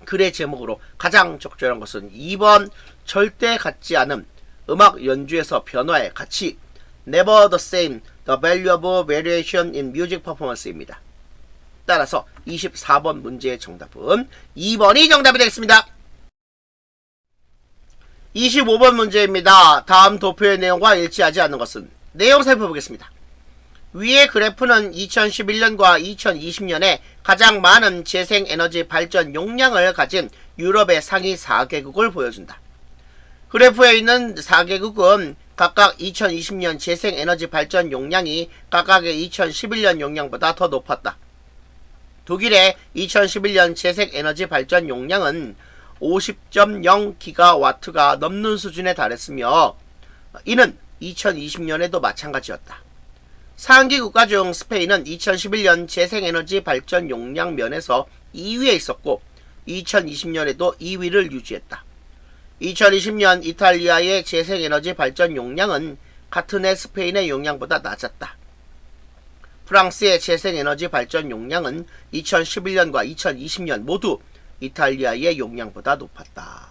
글의 제목으로 가장 적절한 것은 2번 절대 같지 않음 음악 연주에서 변화의 가치 Never the same, the value of variation in music performance입니다. 따라서 24번 문제의 정답은 2번이 정답이 되겠습니다. 25번 문제입니다. 다음 도표의 내용과 일치하지 않는 것은 내용 살펴보겠습니다. 위의 그래프는 2011년과 2020년에 가장 많은 재생에너지 발전 용량을 가진 유럽의 상위 4개국을 보여준다. 그래프에 있는 4개국은 각각 2020년 재생에너지 발전 용량이 각각의 2011년 용량보다 더 높았다. 독일의 2011년 재생에너지 발전 용량은 50.0기가와트가 넘는 수준에 달했으며 이는 2020년에도 마찬가지였다. 상기 국가 중 스페인은 2011년 재생에너지 발전 용량 면에서 2위에 있었고 2020년에도 2위를 유지했다. 2020년 이탈리아의 재생에너지 발전 용량은 같은 해 스페인의 용량보다 낮았다. 프랑스의 재생에너지 발전 용량은 2011년과 2020년 모두 이탈리아의 용량보다 높았다.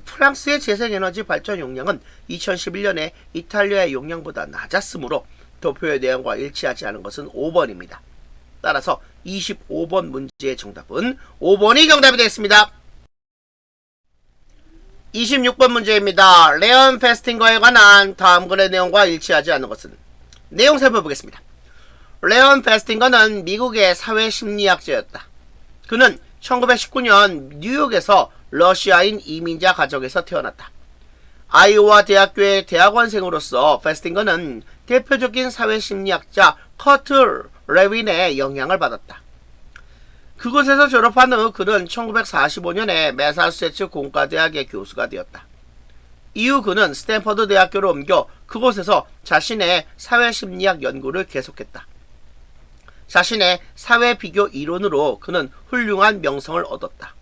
프랑스의 재생에너지 발전 용량은 2011년에 이탈리아의 용량보다 낮았으므로 도표의 내용과 일치하지 않은 것은 5번입니다. 따라서 25번 문제의 정답은 5번이 정답이 되겠습니다. 26번 문제입니다. 레온 페스팅거에 관한 다음 글의 내용과 일치하지 않는 것은? 내용 살펴보겠습니다. 레온 페스팅거는 미국의 사회심리학자였다. 그는 1919년 뉴욕에서 러시아인 이민자 가정에서 태어났다. 아이오와 대학교의 대학원생으로서 페스팅거는 대표적인 사회심리학자 커트 레윈의 영향을 받았다. 그곳에서 졸업한 후 그는 1945년에 매사추세츠 공과대학의 교수가 되었다. 이후 그는 스탠퍼드 대학교로 옮겨 그곳에서 자신의 사회심리학 연구를 계속했다. 자신의 사회비교 이론으로 그는 훌륭한 명성을 얻었다.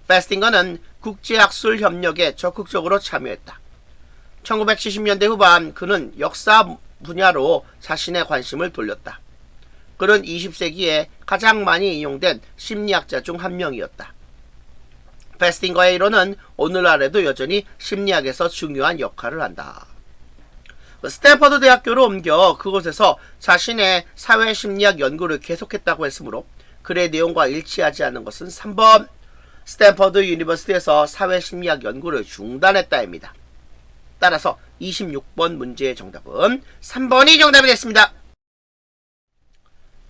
페스팅거는 국제학술 협력에 적극적으로 참여했다. 1970년대 후반 그는 역사 분야로 자신의 관심을 돌렸다. 그는 20세기에 가장 많이 인용된 심리학자 중 한 명이었다. 페스팅거의 이론은 오늘날에도 여전히 심리학에서 중요한 역할을 한다. 스탠퍼드 대학교로 옮겨 그곳에서 자신의 사회심리학 연구를 계속했다고 했으므로 글의 내용과 일치하지 않는 것은 3번 스탠퍼드 유니버시티에서 사회심리학 연구를 중단했다입니다. 따라서 26번 문제의 정답은 3번이 정답이 됐습니다.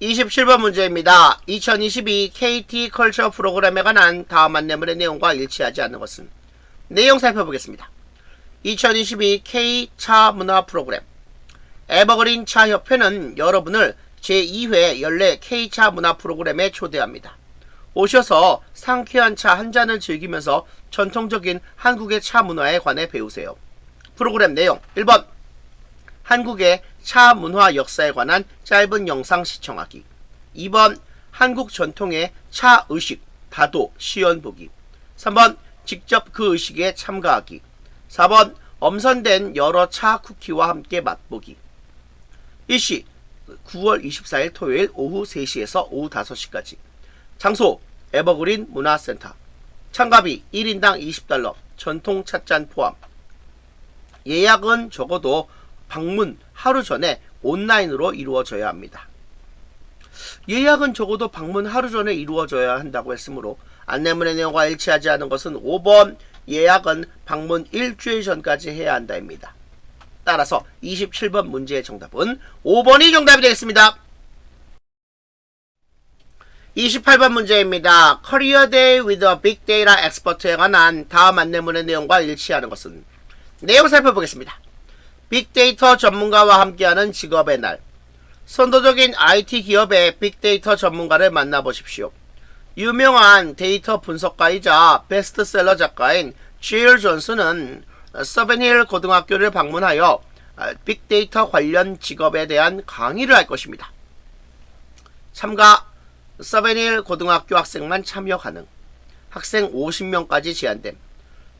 27번 문제입니다. 2022 KT 컬처 프로그램에 관한 다음 안내문의 내용과 일치하지 않는 것은? 내용 살펴보겠습니다. 2022 K-차 문화 프로그램 에버그린 차협회는 여러분을 제2회 연례 K-차 문화 프로그램에 초대합니다. 오셔서 상쾌한 차 한 잔을 즐기면서 전통적인 한국의 차 문화에 관해 배우세요. 프로그램 내용 1번 한국의 차 문화 역사에 관한 짧은 영상 시청하기. 2번 한국 전통의 차 의식 다도 시연 보기. 3번 직접 그 의식에 참가하기. 4번 엄선된 여러 차 쿠키와 함께 맛보기. 일시 9월 24일 토요일 오후 3시에서 오후 5시까지. 장소 에버그린 문화센터. 참가비 1인당 $20 전통 찻잔 포함. 예약은 적어도 방문 하루 전에 온라인으로 이루어져야 합니다. 예약은 적어도 방문 하루 전에 이루어져야 한다고 했으므로 안내문의 내용과 일치하지 않은 것은 5번 예약은 방문 일주일 전까지 해야 한다입니다. 따라서 27번 문제의 정답은 5번이 정답이 되겠습니다. 28번 문제입니다. 커리어 데이 with a 빅 데이터 엑스퍼트에 관한 다음 안내문의 내용과 일치하는 것은? 내용 살펴보겠습니다. 빅데이터 전문가와 함께하는 직업의 날. 선도적인 IT 기업의 빅데이터 전문가를 만나보십시오. 유명한 데이터 분석가이자 베스트셀러 작가인 지일 존슨은 서벤힐 고등학교를 방문하여 빅데이터 관련 직업에 대한 강의를 할 것입니다. 참가 서벤힐 고등학교 학생만 참여 가능. 학생 50명까지 제한됨.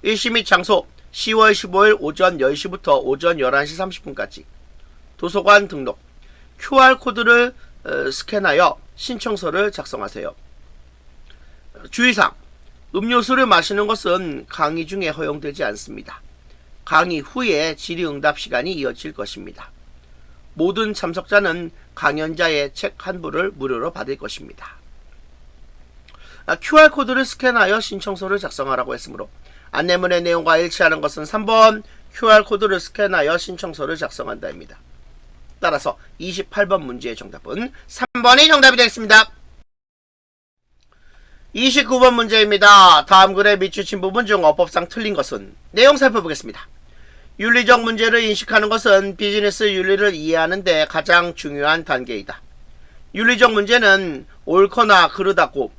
일시 및 장소 10월 15일 오전 10시부터 오전 11시 30분까지. 도서관 등록. QR코드를 스캔하여 신청서를 작성하세요. 주의사항. 음료수를 마시는 것은 강의 중에 허용되지 않습니다. 강의 후에 질의응답 시간이 이어질 것입니다. 모든 참석자는 강연자의 책 한 부를 무료로 받을 것입니다. QR코드를 스캔하여 신청서를 작성하라고 했으므로 안내문의 내용과 일치하는 것은 3번 QR코드를 스캔하여 신청서를 작성한다입니다. 따라서 28번 문제의 정답은 3번이 정답이 되겠습니다. 29번 문제입니다. 다음 글에 밑주친 부분 중 어법상 틀린 것은? 내용 살펴보겠습니다. 윤리적 문제를 인식하는 것은 비즈니스 윤리를 이해하는 데 가장 중요한 단계이다. 윤리적 문제는 옳거나 그르다고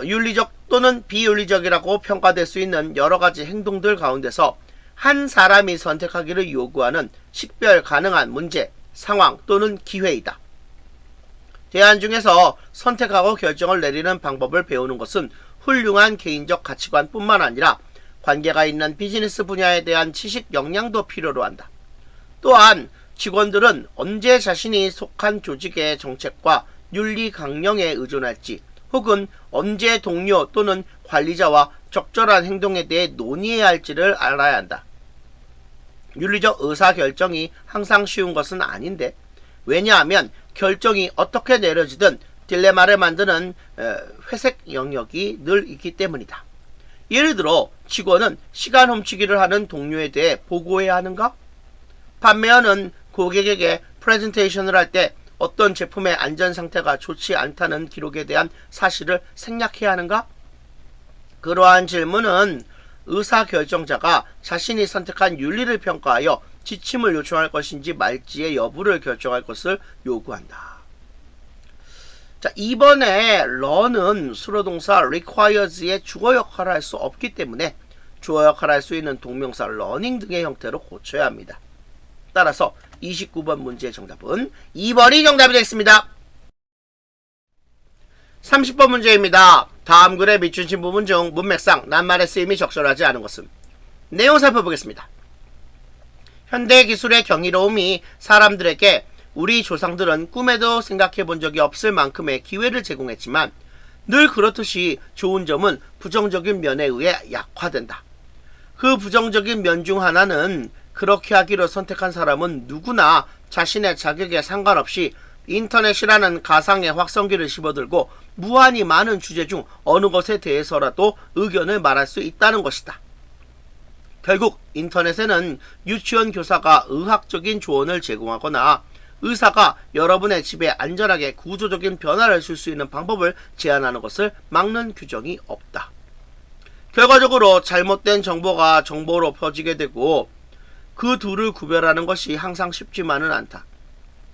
윤리적 또는 비윤리적이라고 평가될 수 있는 여러가지 행동들 가운데서 한 사람이 선택하기를 요구하는 식별 가능한 문제, 상황 또는 기회이다. 대안 중에서 선택하고 결정을 내리는 방법을 배우는 것은 훌륭한 개인적 가치관 뿐만 아니라 관계가 있는 비즈니스 분야에 대한 지식 역량도 필요로 한다. 또한 직원들은 언제 자신이 속한 조직의 정책과 윤리 강령에 의존할지 혹은 언제 동료 또는 관리자와 적절한 행동에 대해 논의해야 할지를 알아야 한다. 윤리적 의사결정이 항상 쉬운 것은 아닌데, 왜냐하면 결정이 어떻게 내려지든 딜레마를 만드는 회색 영역이 늘 있기 때문이다. 예를 들어 직원은 시간 훔치기를 하는 동료에 대해 보고해야 하는가? 판매원은 고객에게 프레젠테이션을 할 때 어떤 제품의 안전 상태가 좋지 않다는 기록에 대한 사실을 생략해야 하는가? 그러한 질문은 의사결정자가 자신이 선택한 윤리를 평가하여 지침을 요청할 것인지 말지의 여부를 결정할 것을 요구한다. 자, 이번에 learn은 수로동사 requires의 주어 역할을 할 수 없기 때문에 주어 역할을 할 수 있는 동명사 learning 등의 형태로 고쳐야 합니다. 따라서 29번 문제의 정답은 2번이 정답이 되겠습니다. 30번 문제입니다. 다음 글에 밑주신 부분 중 문맥상 낱말의 쓰임이 적절하지 않은 것은? 내용 살펴보겠습니다. 현대 기술의 경이로움이 사람들에게 우리 조상들은 꿈에도 생각해 본 적이 없을 만큼의 기회를 제공했지만 늘 그렇듯이 좋은 점은 부정적인 면에 의해 약화된다. 그 부정적인 면 중 하나는 그렇게 하기로 선택한 사람은 누구나 자신의 자격에 상관없이 인터넷이라는 가상의 확성기를 씹어들고 무한히 많은 주제 중 어느 것에 대해서라도 의견을 말할 수 있다는 것이다. 결국 인터넷에는 유치원 교사가 의학적인 조언을 제공하거나 의사가 여러분의 집에 안전하게 구조적인 변화를 줄 수 있는 방법을 제안하는 것을 막는 규정이 없다. 결과적으로 잘못된 정보가 정보로 퍼지게 되고 그 둘을 구별하는 것이 항상 쉽지만은 않다.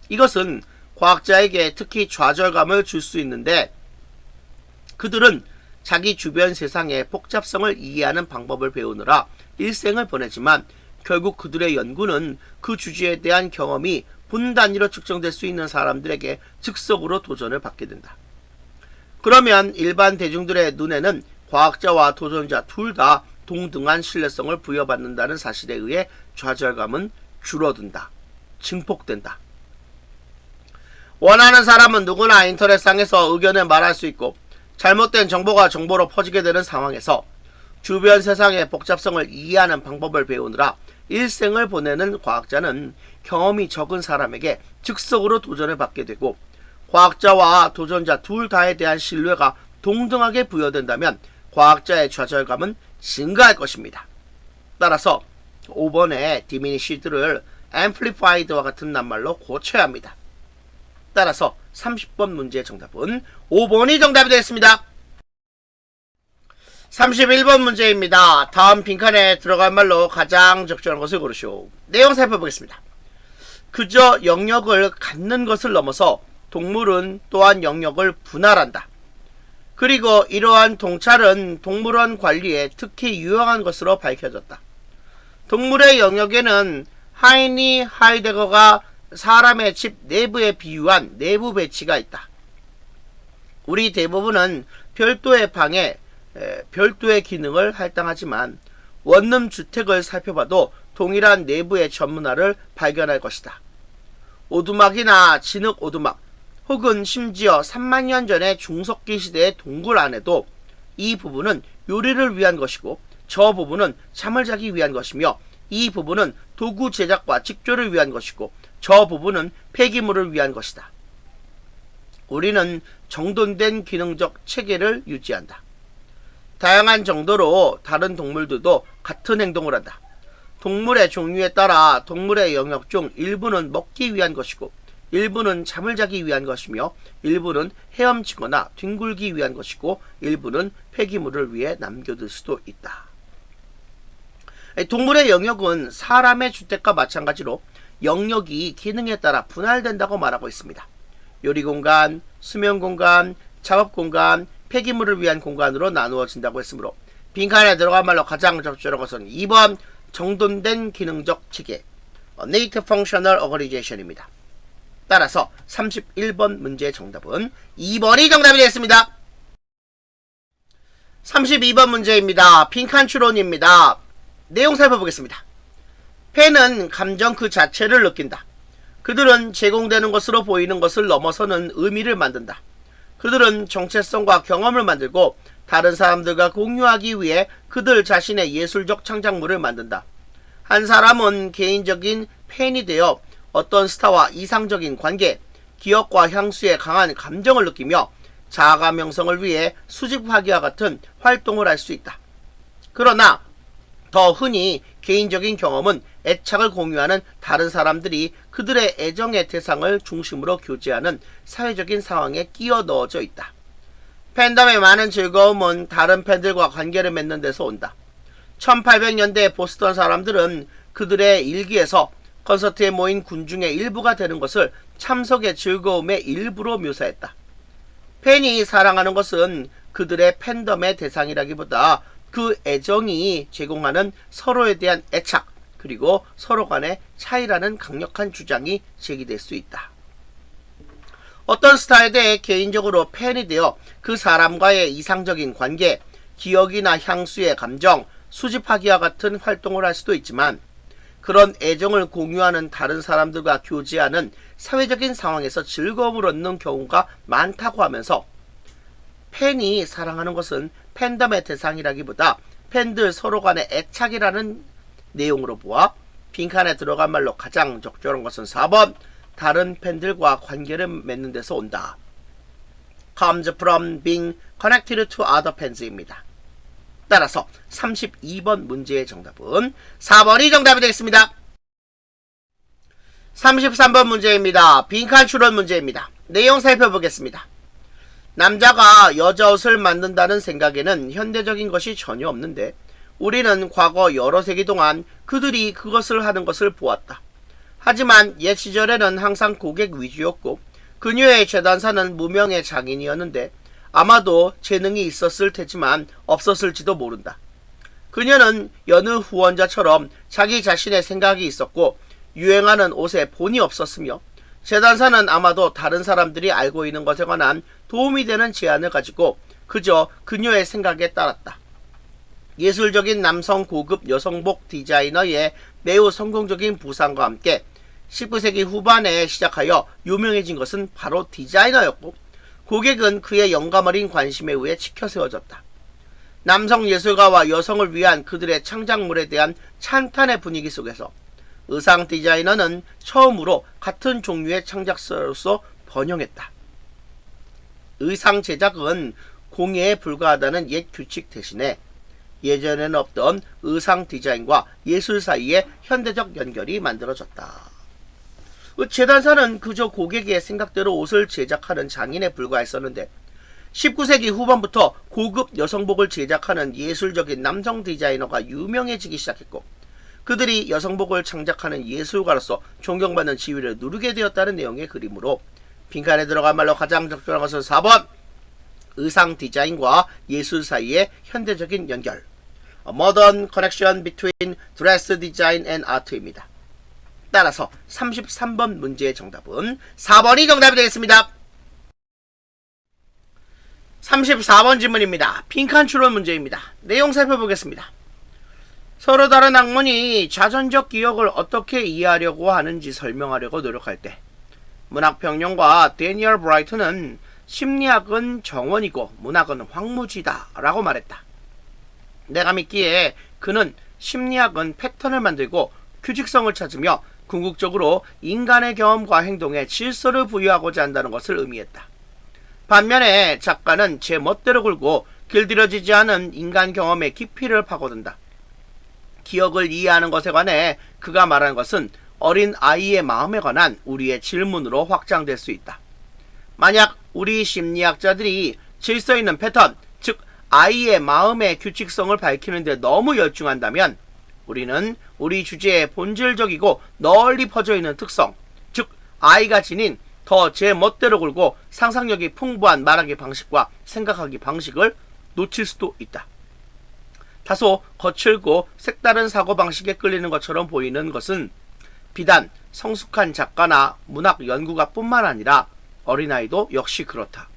이것은 과학자에게 특히 좌절감을 줄 수 있는데 그들은 자기 주변 세상의 복잡성을 이해하는 방법을 배우느라 일생을 보내지만 결국 그들의 연구는 그 주제에 대한 경험이 분 단위로 측정될 수 있는 사람들에게 즉석으로 도전을 받게 된다. 그러면 일반 대중들의 눈에는 과학자와 도전자 둘 다 동등한 신뢰성을 부여받는다는 사실에 의해 좌절감은 줄어든다. 증폭된다. 원하는 사람은 누구나 인터넷상에서 의견을 말할 수 있고 잘못된 정보가 정보로 퍼지게 되는 상황에서 주변 세상의 복잡성을 이해하는 방법을 배우느라 일생을 보내는 과학자는 경험이 적은 사람에게 즉석으로 도전을 받게 되고 과학자와 도전자 둘 다에 대한 신뢰가 동등하게 부여된다면 과학자의 좌절감은 증가할 것입니다. 따라서 5번의 diminished를 amplified와 같은 낱말로 고쳐야 합니다. 따라서 30번 문제의 정답은 5번이 정답이 되겠습니다. 31번 문제입니다. 다음 빈칸에 들어갈 말로 가장 적절한 것을 고르시오. 내용 살펴보겠습니다. 그저 영역을 갖는 것을 넘어서 동물은 또한 영역을 분할한다. 그리고 이러한 통찰은 동물원 관리에 특히 유용한 것으로 밝혀졌다. 동물의 영역에는 하이니 하이데거가 사람의 집 내부에 비유한 내부 배치가 있다. 우리 대부분은 별도의 방에 별도의 기능을 할당하지만 원룸 주택을 살펴봐도 동일한 내부의 전문화를 발견할 것이다. 오두막이나 진흙 오두막 혹은 심지어 3만 년 전의 중석기 시대의 동굴 안에도 이 부분은 요리를 위한 것이고 저 부분은 잠을 자기 위한 것이며 이 부분은 도구 제작과 직조를 위한 것이고 저 부분은 폐기물을 위한 것이다. 우리는 정돈된 기능적 체계를 유지한다. 다양한 정도로 다른 동물들도 같은 행동을 한다. 동물의 종류에 따라 동물의 영역 중 일부는 먹기 위한 것이고 일부는 잠을 자기 위한 것이며 일부는 헤엄치거나 뒹굴기 위한 것이고 일부는 폐기물을 위해 남겨둘 수도 있다. 동물의 영역은 사람의 주택과 마찬가지로 영역이 기능에 따라 분할된다고 말하고 있습니다. 요리공간, 수면공간, 작업공간, 폐기물을 위한 공간으로 나누어진다고 했으므로 빈칸에 들어간 말로 가장 적절한 것은 2번 정돈된 기능적 체계 Neat Functional Organization입니다. 따라서 31번 문제의 정답은 2번이 정답이 되겠습니다. 32번 문제입니다. 빈칸 추론입니다. 내용 살펴보겠습니다. 팬은 감정 그 자체를 느낀다. 그들은 제공되는 것으로 보이는 것을 넘어서는 의미를 만든다. 그들은 정체성과 경험을 만들고 다른 사람들과 공유하기 위해 그들 자신의 예술적 창작물을 만든다. 한 사람은 개인적인 팬이 되어 어떤 스타와 이상적인 관계, 기억과 향수에 강한 감정을 느끼며 자아가 명성을 위해 수집하기와 같은 활동을 할 수 있다. 그러나 더 흔히 개인적인 경험은 애착을 공유하는 다른 사람들이 그들의 애정의 대상을 중심으로 교제하는 사회적인 상황에 끼어 넣어져 있다. 팬덤의 많은 즐거움은 다른 팬들과 관계를 맺는 데서 온다. 1800년대 보스턴 사람들은 그들의 일기에서 콘서트에 모인 군중의 일부가 되는 것을 참석의 즐거움의 일부로 묘사했다. 팬이 사랑하는 것은 그들의 팬덤의 대상이라기보다 그 애정이 제공하는 서로에 대한 애착, 그리고 서로 간의 차이라는 강력한 주장이 제기될 수 있다. 어떤 스타에 대해 개인적으로 팬이 되어 그 사람과의 이상적인 관계, 기억이나 향수의 감정, 수집하기와 같은 활동을 할 수도 있지만 그런 애정을 공유하는 다른 사람들과 교제하는 사회적인 상황에서 즐거움을 얻는 경우가 많다고 하면서 팬이 사랑하는 것은 팬덤의 대상이라기보다 팬들 서로 간의 애착이라는 내용으로 보아 빈칸에 들어간 말로 가장 적절한 것은 4번 다른 팬들과 관계를 맺는 데서 온다. comes from being connected to other fans입니다. 따라서 32번 문제의 정답은 4번이 정답이 되겠습니다. 33번 문제입니다. 빈칸 추론 문제입니다. 내용 살펴보겠습니다. 남자가 여자 옷을 만든다는 생각에는 현대적인 것이 전혀 없는데 우리는 과거 여러 세기 동안 그들이 그것을 하는 것을 보았다. 하지만 옛 시절에는 항상 고객 위주였고 그녀의 재단사는 무명의 장인이었는데 아마도 재능이 있었을 테지만 없었을지도 모른다. 그녀는 여느 후원자처럼 자기 자신의 생각이 있었고 유행하는 옷에 본이 없었으며 재단사는 아마도 다른 사람들이 알고 있는 것에 관한 도움이 되는 제안을 가지고 그저 그녀의 생각에 따랐다. 예술적인 남성 고급 여성복 디자이너의 매우 성공적인 부상과 함께 19세기 후반에 시작하여 유명해진 것은 바로 디자이너였고 고객은 그의 영감 어린 관심에 의해 치켜세워졌다. 남성 예술가와 여성을 위한 그들의 창작물에 대한 찬탄의 분위기 속에서 의상 디자이너는 처음으로 같은 종류의 창작사로서 번영했다. 의상 제작은 공예에 불과하다는 옛 규칙 대신에 예전에는 없던 의상 디자인과 예술 사이의 현대적 연결이 만들어졌다. 재단사는 그저 고객의 생각대로 옷을 제작하는 장인에 불과했었는데 19세기 후반부터 고급 여성복을 제작하는 예술적인 남성 디자이너가 유명해지기 시작했고 그들이 여성복을 창작하는 예술가로서 존경받는 지위를 누리게 되었다는 내용의 그림으로 빈칸에 들어간 말로 가장 적절한 것은 4번 의상 디자인과 예술 사이의 현대적인 연결 A modern connection between dress design and art입니다. 따라서 33번 문제의 정답은 4번이 정답이 되겠습니다. 34번 질문입니다. 빈칸 추론 문제입니다. 내용 살펴보겠습니다. 서로 다른 학문이 자전적 기억을 어떻게 이해하려고 하는지 설명하려고 노력할 때 문학평론가 데니얼 브라이트는 심리학은 정원이고 문학은 황무지다 라고 말했다. 내가 믿기에 그는 심리학은 패턴을 만들고 규칙성을 찾으며 궁극적으로 인간의 경험과 행동에 질서를 부여하고자 한다는 것을 의미했다. 반면에 작가는 제 멋대로 굴고 길들여지지 않은 인간 경험의 깊이를 파고든다. 기억을 이해하는 것에 관해 그가 말하는 것은 어린 아이의 마음에 관한 우리의 질문으로 확장될 수 있다. 만약 우리 심리학자들이 질서 있는 패턴, 즉 아이의 마음의 규칙성을 밝히는 데 너무 열중한다면 우리는 우리 주제의 본질적이고 널리 퍼져 있는 특성, 즉 아이가 지닌 더 제 멋대로 굴고 상상력이 풍부한 말하기 방식과 생각하기 방식을 놓칠 수도 있다. 다소 거칠고 색다른 사고방식에 끌리는 것처럼 보이는 것은 비단 성숙한 작가나 문학 연구가 뿐만 아니라 어린아이도 역시 그렇다.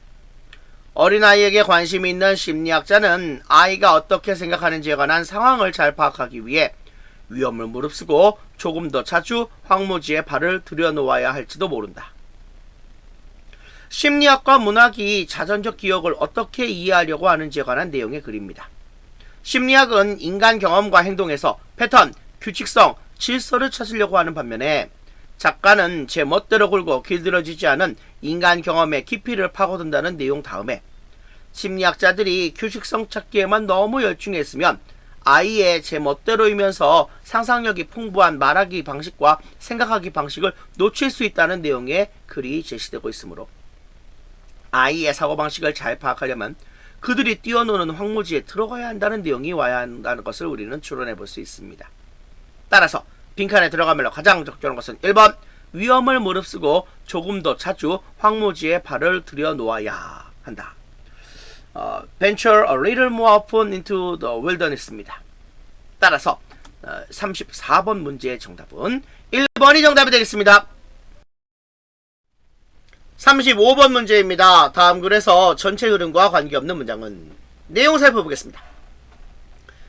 어린아이에게 관심이 있는 심리학자는 아이가 어떻게 생각하는지에 관한 상황을 잘 파악하기 위해 위험을 무릅쓰고 조금 더 자주 황무지에 발을 들여놓아야 할지도 모른다. 심리학과 문학이 자전적 기억을 어떻게 이해하려고 하는지에 관한 내용의 글입니다. 심리학은 인간 경험과 행동에서 패턴, 규칙성, 질서를 찾으려고 하는 반면에 작가는 제 멋대로 굴고 길들여지지 않은 인간 경험의 깊이를 파고든다는 내용 다음에 심리학자들이 규칙성 찾기에만 너무 열중했으면 아이의 제 멋대로이면서 상상력이 풍부한 말하기 방식과 생각하기 방식을 놓칠 수 있다는 내용의 글이 제시되고 있으므로 아이의 사고방식을 잘 파악하려면 그들이 뛰어노는 황무지에 들어가야 한다는 내용이 와야 한다는 것을 우리는 추론해 볼 수 있습니다. 따라서 빈칸에 들어가면 가장 적절한 것은 1번 위험을 무릅쓰고 조금 더 자주 황무지에 발을 들여놓아야 한다. Venture a little more often into the wilderness입니다. 따라서 34번 문제의 정답은 1번이 정답이 되겠습니다. 35번 문제입니다. 다음 글에서 전체 흐름과 관계없는 문장은 내용 살펴보겠습니다.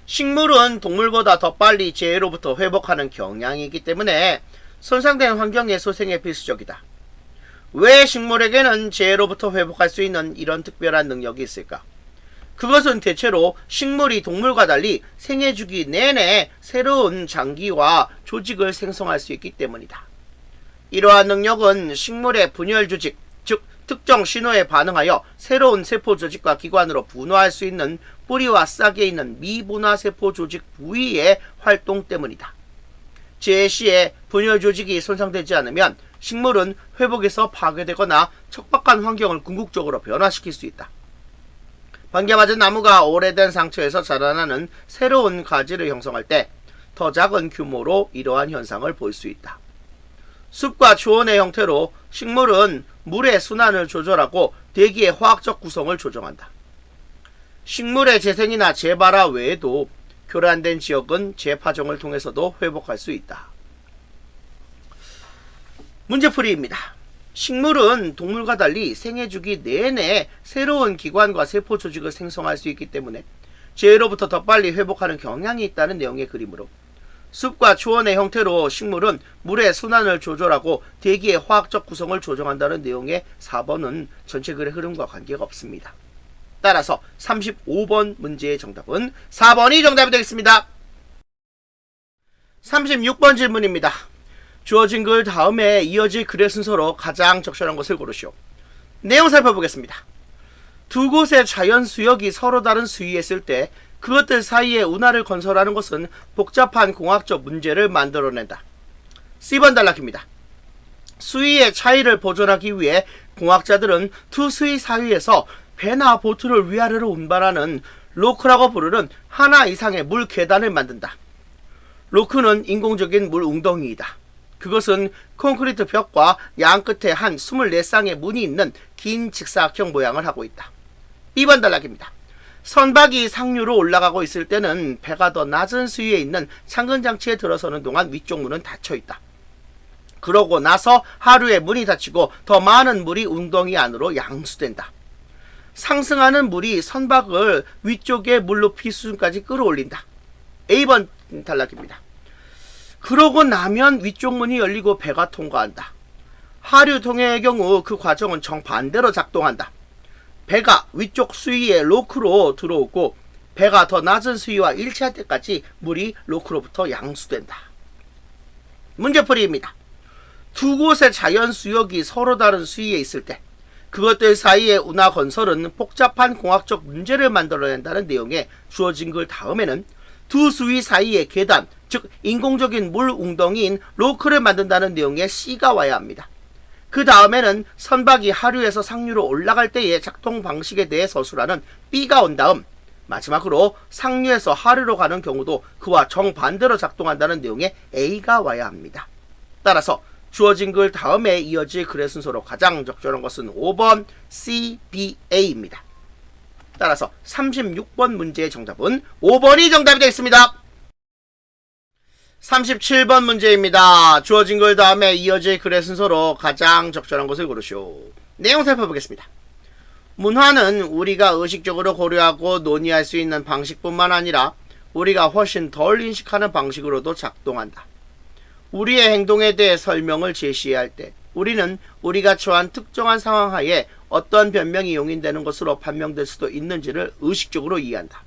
식물은 동물보다 더 빨리 재해로부터 회복하는 경향이 있기 때문에 손상된 환경의 소생에 필수적이다. 왜 식물에게는 재해로부터 회복할 수 있는 이런 특별한 능력이 있을까? 그것은 대체로 식물이 동물과 달리 생애 주기 내내 새로운 장기와 조직을 생성할 수 있기 때문이다. 이러한 능력은 식물의 분열 조직, 즉 특정 신호에 반응하여 새로운 세포 조직과 기관으로 분화할 수 있는 뿌리와 싹에 있는 미분화 세포 조직 부위의 활동 때문이다. 재해 시에 분열 조직이 손상되지 않으면 식물은 회복에서 파괴되거나 척박한 환경을 궁극적으로 변화시킬 수 있다. 번개 맞은 나무가 오래된 상처에서 자라나는 새로운 가지를 형성할 때 더 작은 규모로 이러한 현상을 볼 수 있다. 숲과 초원의 형태로 식물은 물의 순환을 조절하고 대기의 화학적 구성을 조정한다. 식물의 재생이나 재발화 외에도 교란된 지역은 재파종을 통해서도 회복할 수 있다. 문제풀이입니다. 식물은 동물과 달리 생애 주기 내내 새로운 기관과 세포 조직을 생성할 수 있기 때문에 재해로부터 더 빨리 회복하는 경향이 있다는 내용의 그림으로 숲과 초원의 형태로 식물은 물의 순환을 조절하고 대기의 화학적 구성을 조정한다는 내용의 4번은 전체 글의 흐름과 관계가 없습니다. 따라서 35번 문제의 정답은 4번이 정답이 되겠습니다. 36번 질문입니다. 주어진 글 다음에 이어질 글의 순서로 가장 적절한 것을 고르시오. 내용 살펴보겠습니다. 두 곳의 자연 수역이 서로 다른 수위에 있을 때 그것들 사이에 운하를 건설하는 것은 복잡한 공학적 문제를 만들어낸다. C번 단락입니다. 수위의 차이를 보존하기 위해 공학자들은 두 수위 사이에서 배나 보트를 위아래로 운반하는 로크라고 부르는 하나 이상의 물 계단을 만든다. 로크는 인공적인 물 웅덩이이다. 그것은 콘크리트 벽과 양 끝에 한 24쌍의 문이 있는 긴 직사각형 모양을 하고 있다. B번 단락입니다. 선박이 상류로 올라가고 있을 때는 배가 더 낮은 수위에 있는 창근 장치에 들어서는 동안 위쪽 문은 닫혀 있다. 그러고 나서 하류에 문이 닫히고 더 많은 물이 웅덩이 안으로 양수된다. 상승하는 물이 선박을 위쪽의 물 높이 수준까지 끌어올린다. A번 단락입니다. 그러고 나면 위쪽 문이 열리고 배가 통과한다. 하류 통행의 경우 그 과정은 정반대로 작동한다. 배가 위쪽 수위의 로크로 들어오고 배가 더 낮은 수위와 일치할 때까지 물이 로크로부터 양수된다. 문제풀이입니다. 두 곳의 자연 수역이 서로 다른 수위에 있을 때 그것들 사이의 운하 건설은 복잡한 공학적 문제를 만들어낸다는 내용의 주어진 글 다음에는 두 수위 사이의 계단, 즉 인공적인 물 웅덩이인 로크를 만든다는 내용의 C가 와야 합니다. 그 다음에는 선박이 하류에서 상류로 올라갈 때의 작동 방식에 대해 서술하는 B가 온 다음, 마지막으로 상류에서 하류로 가는 경우도 그와 정반대로 작동한다는 내용의 A가 와야 합니다. 따라서 주어진 글 다음에 이어질 글의 순서로 가장 적절한 것은 5번 C, B, A입니다. 따라서 36번 문제의 정답은 5번이 정답이 되겠습니다. 37번 문제입니다. 주어진 글 다음에 이어질 글의 순서로 가장 적절한 것을 고르시오. 내용 살펴보겠습니다. 문화는 우리가 의식적으로 고려하고 논의할 수 있는 방식뿐만 아니라 우리가 훨씬 덜 인식하는 방식으로도 작동한다. 우리의 행동에 대해 설명을 제시해야 할 때 우리는 우리가 처한 특정한 상황 하에 어떤 변명이 용인되는 것으로 판명될 수도 있는지를 의식적으로 이해한다.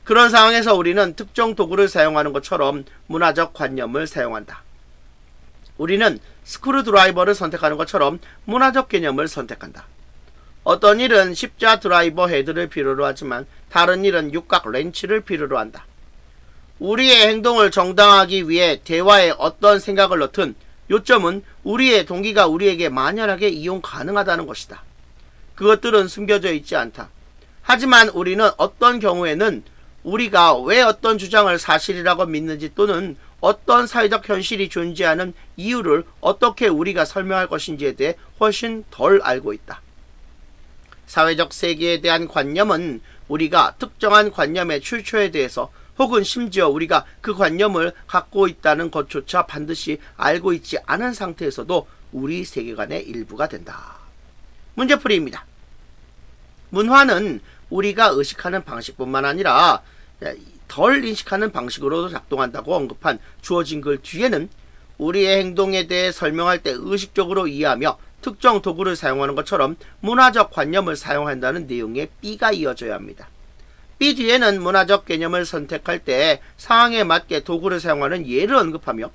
그런 상황에서 우리는 특정 도구를 사용하는 것처럼 문화적 관념을 사용한다. 우리는 스크루드라이버를 선택하는 것처럼 문화적 개념을 선택한다. 어떤 일은 십자 드라이버 헤드를 필요로 하지만 다른 일은 육각 렌치를 필요로 한다. 우리의 행동을 정당화하기 위해 대화에 어떤 생각을 넣든 요점은 우리의 동기가 우리에게 만연하게 이용 가능하다는 것이다. 그것들은 숨겨져 있지 않다. 하지만 우리는 어떤 경우에는 우리가 왜 어떤 주장을 사실이라고 믿는지 또는 어떤 사회적 현실이 존재하는 이유를 어떻게 우리가 설명할 것인지에 대해 훨씬 덜 알고 있다. 사회적 세계에 대한 관념은 우리가 특정한 관념의 출처에 대해서 혹은 심지어 우리가 그 관념을 갖고 있다는 것조차 반드시 알고 있지 않은 상태에서도 우리 세계관의 일부가 된다. 문제풀이입니다. 문화는 우리가 의식하는 방식뿐만 아니라 덜 인식하는 방식으로도 작동한다고 언급한 주어진 글 뒤에는 우리의 행동에 대해 설명할 때 의식적으로 이해하며 특정 도구를 사용하는 것처럼 문화적 관념을 사용한다는 내용의 B가 이어져야 합니다. B 뒤에는 문화적 개념을 선택할 때 상황에 맞게 도구를 사용하는 예를 언급하며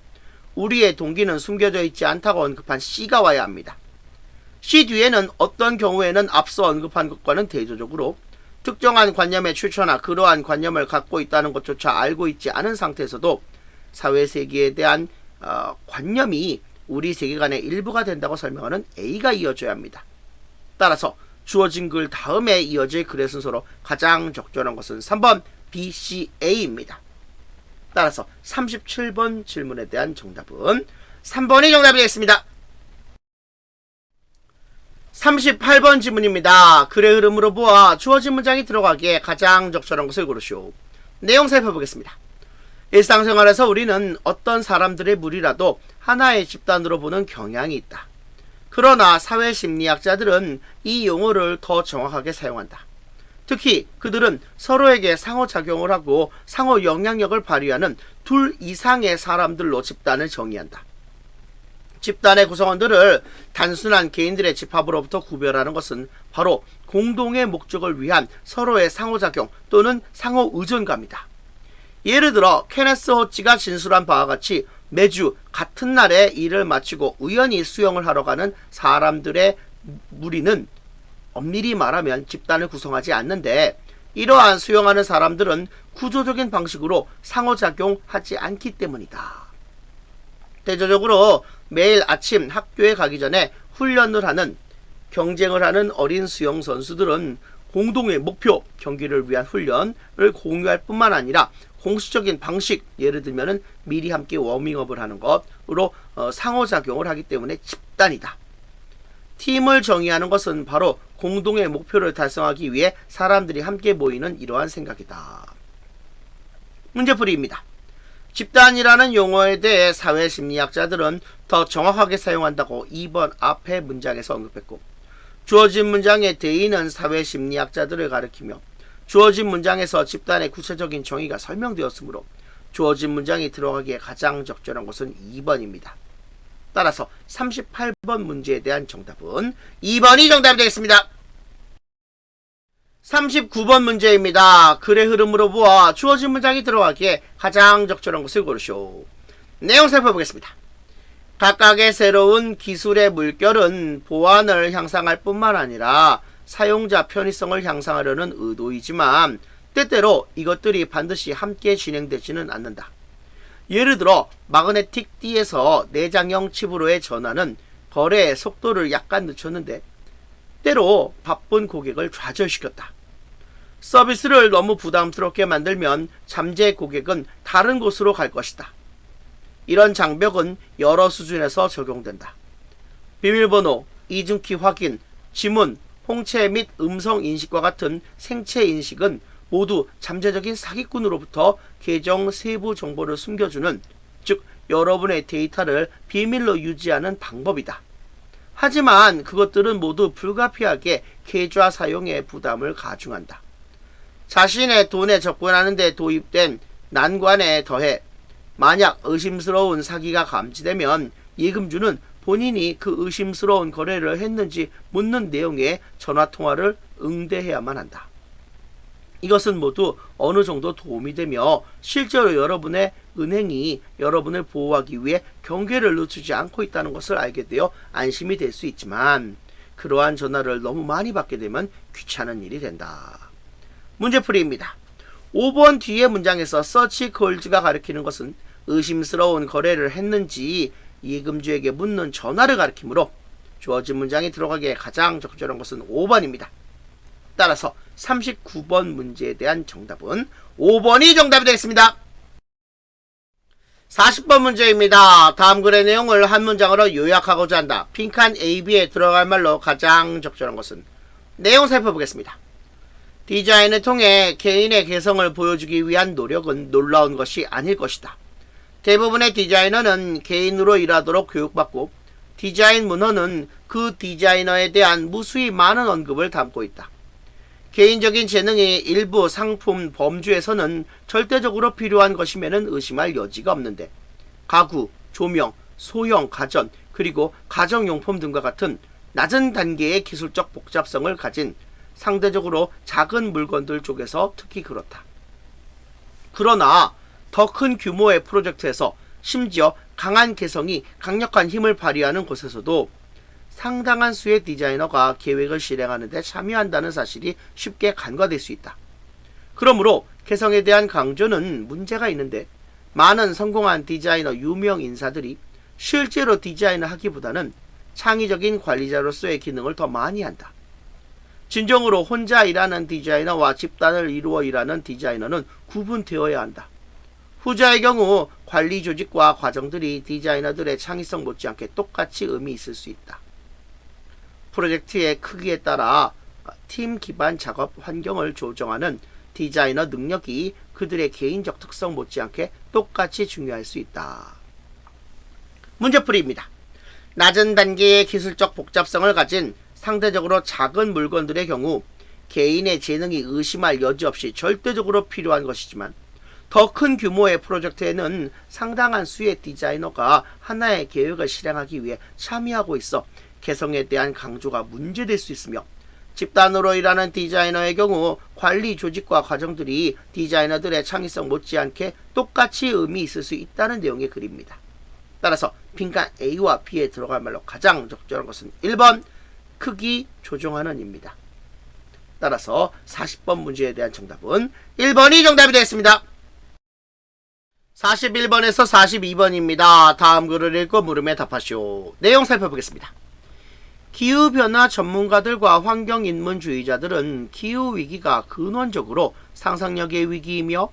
우리의 동기는 숨겨져 있지 않다고 언급한 C가 와야 합니다. C 뒤에는 어떤 경우에는 앞서 언급한 것과는 대조적으로 특정한 관념의 출처나 그러한 관념을 갖고 있다는 것조차 알고 있지 않은 상태에서도 사회세계에 대한 관념이 우리 세계관의 일부가 된다고 설명하는 A가 이어져야 합니다. 따라서 주어진 글 다음에 이어질 글의 순서로 가장 적절한 것은 3번 B, C, A입니다. 따라서 37번 질문에 대한 정답은 3번이 정답이 되겠습니다. 38번 질문입니다. 글의 흐름으로 보아 주어진 문장이 들어가기에 가장 적절한 것을 고르시오. 내용 살펴보겠습니다. 일상생활에서 우리는 어떤 사람들의 무리라도 하나의 집단으로 보는 경향이 있다. 그러나 사회심리학자들은 이 용어를 더 정확하게 사용한다. 특히 그들은 서로에게 상호작용을 하고 상호 영향력을 발휘하는 둘 이상의 사람들로 집단을 정의한다. 집단의 구성원들을 단순한 개인들의 집합으로부터 구별하는 것은 바로 공동의 목적을 위한 서로의 상호작용 또는 상호 의존감이다. 예를 들어 케네스 호치가 진술한 바와 같이 매주 같은 날에 일을 마치고 우연히 수영을 하러 가는 사람들의 무리는 엄밀히 말하면 집단을 구성하지 않는데 이러한 수영하는 사람들은 구조적인 방식으로 상호작용하지 않기 때문이다. 대조적으로 매일 아침 학교에 가기 전에 훈련을 하는 경쟁을 하는 어린 수영 선수들은 공동의 목표 경기를 위한 훈련을 공유할 뿐만 아니라 공식적인 방식, 예를 들면 미리 함께 워밍업을 하는 것으로 상호작용을 하기 때문에 집단이다. 팀을 정의하는 것은 바로 공동의 목표를 달성하기 위해 사람들이 함께 모이는 이러한 생각이다. 문제풀이입니다. 집단이라는 용어에 대해 사회심리학자들은 더 정확하게 사용한다고 2번 앞의 문장에서 언급했고 주어진 문장의 대의는 사회심리학자들을 가리키며 주어진 문장에서 집단의 구체적인 정의가 설명되었으므로 주어진 문장이 들어가기에 가장 적절한 것은 2번입니다. 따라서 38번 문제에 대한 정답은 2번이 정답이 되겠습니다. 39번 문제입니다. 글의 흐름으로 보아 주어진 문장이 들어가기에 가장 적절한 것을 고르시오. 내용 살펴보겠습니다. 각각의 새로운 기술의 물결은 보안을 향상할 뿐만 아니라 사용자 편의성을 향상하려는 의도이지만 때때로 이것들이 반드시 함께 진행되지는 않는다. 예를 들어 마그네틱 D에서 내장형 칩으로의 전환은 거래의 속도를 약간 늦췄는데 때로 바쁜 고객을 좌절시켰다. 서비스를 너무 부담스럽게 만들면 잠재 고객은 다른 곳으로 갈 것이다. 이런 장벽은 여러 수준에서 적용된다. 비밀번호, 이중키 확인, 지문, 홍채 및 음성 인식과 같은 생체 인식은 모두 잠재적인 사기꾼으로부터 계정 세부 정보를 숨겨주는, 즉 여러분의 데이터를 비밀로 유지하는 방법이다. 하지만 그것들은 모두 불가피하게 계좌 사용에 부담을 가중한다. 자신의 돈에 접근하는 데 도입된 난관에 더해 만약 의심스러운 사기가 감지되면 예금주는 본인이 그 의심스러운 거래를 했는지 묻는 내용의 전화통화를 응대해야만 한다. 이것은 모두 어느 정도 도움이 되며 실제로 여러분의 은행이 여러분을 보호하기 위해 경계를 늦추지 않고 있다는 것을 알게 되어 안심이 될 수 있지만 그러한 전화를 너무 많이 받게 되면 귀찮은 일이 된다. 문제풀이입니다. 5번 뒤의 문장에서 search calls가 가리키는 것은 의심스러운 거래를 했는지 예금주에게 묻는 전화를 가리키므로 주어진 문장이 들어가기에 가장 적절한 것은 5번입니다. 따라서 39번 문제에 대한 정답은 5번이 정답이 되겠습니다. 40번 문제입니다. 다음 글의 내용을 한 문장으로 요약하고자 한다. 빈칸 A, B에 들어갈 말로 가장 적절한 것은? 내용 살펴보겠습니다. 디자인을 통해 개인의 개성을 보여주기 위한 노력은 놀라운 것이 아닐 것이다. 대부분의 디자이너는 개인으로 일하도록 교육받고 디자인 문헌은 그 디자이너에 대한 무수히 많은 언급을 담고 있다. 개인적인 재능이 일부 상품 범주에서는 절대적으로 필요한 것임에는 의심할 여지가 없는데 가구, 조명, 소형 가전, 그리고 가정용품 등과 같은 낮은 단계의 기술적 복잡성을 가진 상대적으로 작은 물건들 쪽에서 특히 그렇다. 그러나 더 큰 규모의 프로젝트에서 심지어 강한 개성이 강력한 힘을 발휘하는 곳에서도 상당한 수의 디자이너가 계획을 실행하는 데 참여한다는 사실이 쉽게 간과될 수 있다. 그러므로 개성에 대한 강조는 문제가 있는데 많은 성공한 디자이너 유명 인사들이 실제로 디자인을 하기보다는 창의적인 관리자로서의 기능을 더 많이 한다. 진정으로 혼자 일하는 디자이너와 집단을 이루어 일하는 디자이너는 구분되어야 한다. 후자의 경우 관리 조직과 과정들이 디자이너들의 창의성 못지않게 똑같이 의미 있을 수 있다. 프로젝트의 크기에 따라 팀 기반 작업 환경을 조정하는 디자이너 능력이 그들의 개인적 특성 못지않게 똑같이 중요할 수 있다. 문제풀이입니다. 낮은 단계의 기술적 복잡성을 가진 상대적으로 작은 물건들의 경우 개인의 재능이 의심할 여지 없이 절대적으로 필요한 것이지만 더 큰 규모의 프로젝트에는 상당한 수의 디자이너가 하나의 계획을 실행하기 위해 참여하고 있어 개성에 대한 강조가 문제될 수 있으며 집단으로 일하는 디자이너의 경우 관리 조직과 과정들이 디자이너들의 창의성 못지않게 똑같이 의미 있을 수 있다는 내용의 글입니다. 따라서 빈칸 A와 B에 들어갈 말로 가장 적절한 것은 1번 크기 조정하는 입니다. 따라서 40번 문제에 대한 정답은 1번이 정답이 되겠습니다. 41번에서 42번입니다. 다음 글을 읽고 물음에 답하시오. 내용 살펴보겠습니다. 기후변화 전문가들과 환경인문주의자들은 기후위기가 근원적으로 상상력의 위기이며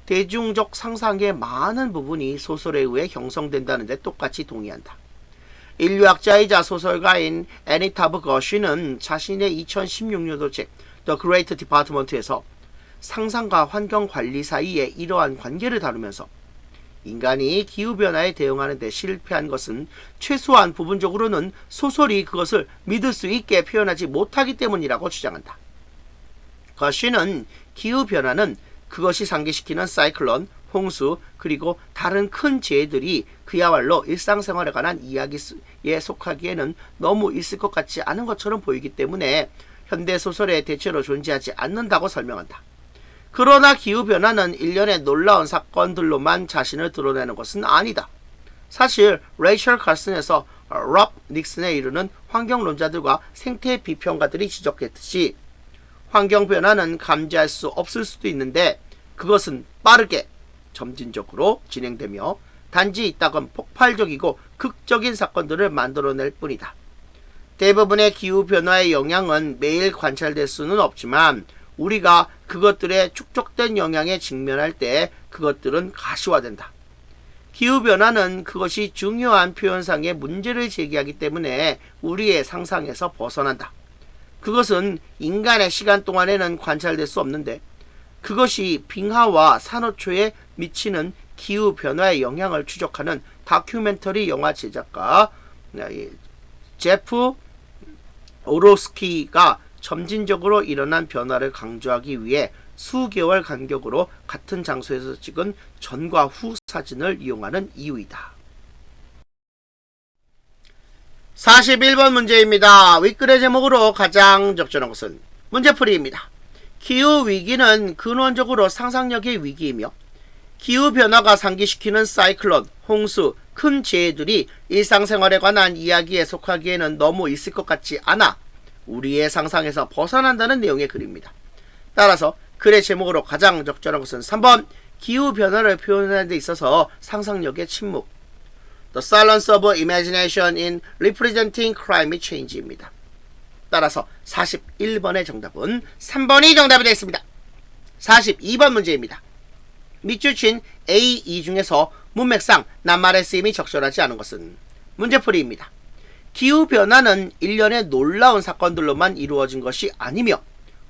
대중적 상상의 많은 부분이 소설에 의해 형성된다는 데 똑같이 동의한다. 인류학자이자 소설가인 애니타브 거쉬는 자신의 2016년도 책 The Great Department에서 상상과 환경관리 사이의 이러한 관계를 다루면서 인간이 기후변화에 대응하는 데 실패한 것은 최소한 부분적으로는 소설이 그것을 믿을 수 있게 표현하지 못하기 때문이라고 주장한다. 거쉬는 기후변화는 그것이 상기시키는 사이클론, 홍수, 그리고 다른 큰 재해들이 그야말로 일상생활에 관한 이야기에 속하기에는 너무 있을 것 같지 않은 것처럼 보이기 때문에 현대소설에 대체로 존재하지 않는다고 설명한다. 그러나 기후변화는 일련의 놀라운 사건들로만 자신을 드러내는 것은 아니다. 사실 레이첼 칼슨에서 럽 닉슨에 이르는 환경론자들과 생태 비평가들이 지적했듯이 환경 변화는 감지할 수 없을 수도 있는데 그것은 빠르게 점진적으로 진행되며 단지 이따금 폭발적이고 극적인 사건들을 만들어낼 뿐이다. 대부분의 기후변화의 영향은 매일 관찰될 수는 없지만 우리가 그것들의 축적된 영향에 직면할 때 그것들은 가시화된다. 기후변화는 그것이 중요한 표현상의 문제를 제기하기 때문에 우리의 상상에서 벗어난다. 그것은 인간의 시간 동안에는 관찰될 수 없는데 그것이 빙하와 산호초에 미치는 기후변화의 영향을 추적하는 다큐멘터리 영화 제작가 제프 오로스키가 점진적으로 일어난 변화를 강조하기 위해 수개월 간격으로 같은 장소에서 찍은 전과 후 사진을 이용하는 이유이다. 41번 문제입니다. 윗글의 제목으로 가장 적절한 것은 문제풀이입니다. 기후위기는 근원적으로 상상력의 위기이며 기후변화가 상기시키는 사이클론, 홍수, 큰 재해들이 일상생활에 관한 이야기에 속하기에는 너무 있을 것 같지 않아 우리의 상상에서 벗어난다는 내용의 글입니다. 따라서 글의 제목으로 가장 적절한 것은 3번 기후변화를 표현하는 데 있어서 상상력의 침묵 The Silence of Imagination in Representing Climate Change입니다. 따라서 41번의 정답은 3번이 정답이 되겠습니다. 42번 문제입니다. 밑줄친 A, E 중에서 문맥상 낱말의 쓰임이 적절하지 않은 것은 문제풀이입니다. 기후변화는 일련의 놀라운 사건들로만 이루어진 것이 아니며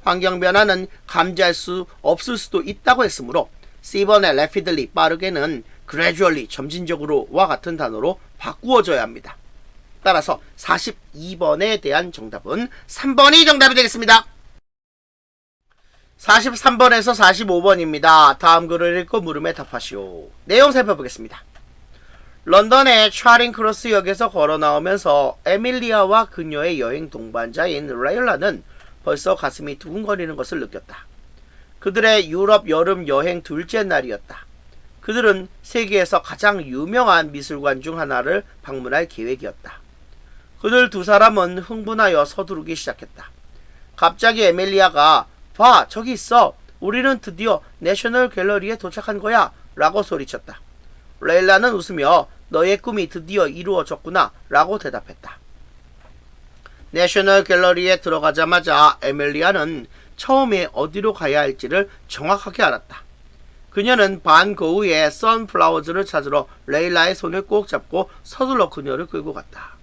환경변화는 감지할 수 없을 수도 있다고 했으므로 C번의 rapidly 빠르게는 gradually 점진적으로와 같은 단어로 바꾸어져야 합니다. 따라서 42번에 대한 정답은 3번이 정답이 되겠습니다. 43번에서 45번입니다. 다음 글을 읽고 물음에 답하시오. 내용 살펴보겠습니다. 런던의 차링 크로스 역에서 걸어 나오면서 에밀리아와 그녀의 여행 동반자인 레일라는 벌써 가슴이 두근거리는 것을 느꼈다. 그들의 유럽 여름 여행 둘째 날이었다. 그들은 세계에서 가장 유명한 미술관 중 하나를 방문할 계획이었다. 그들 두 사람은 흥분하여 서두르기 시작했다. 갑자기 에밀리아가 봐, 저기 있어. 우리는 드디어 내셔널 갤러리에 도착한 거야. 라고 소리쳤다. 레일라는 웃으며 너의 꿈이 드디어 이루어졌구나. 라고 대답했다. 내셔널 갤러리에 들어가자마자 에밀리아는 처음에 어디로 가야 할지를 정확하게 알았다. 그녀는 반 고흐의 선플라워즈를 찾으러 레일라의 손을 꼭 잡고 서둘러 그녀를 끌고 갔다.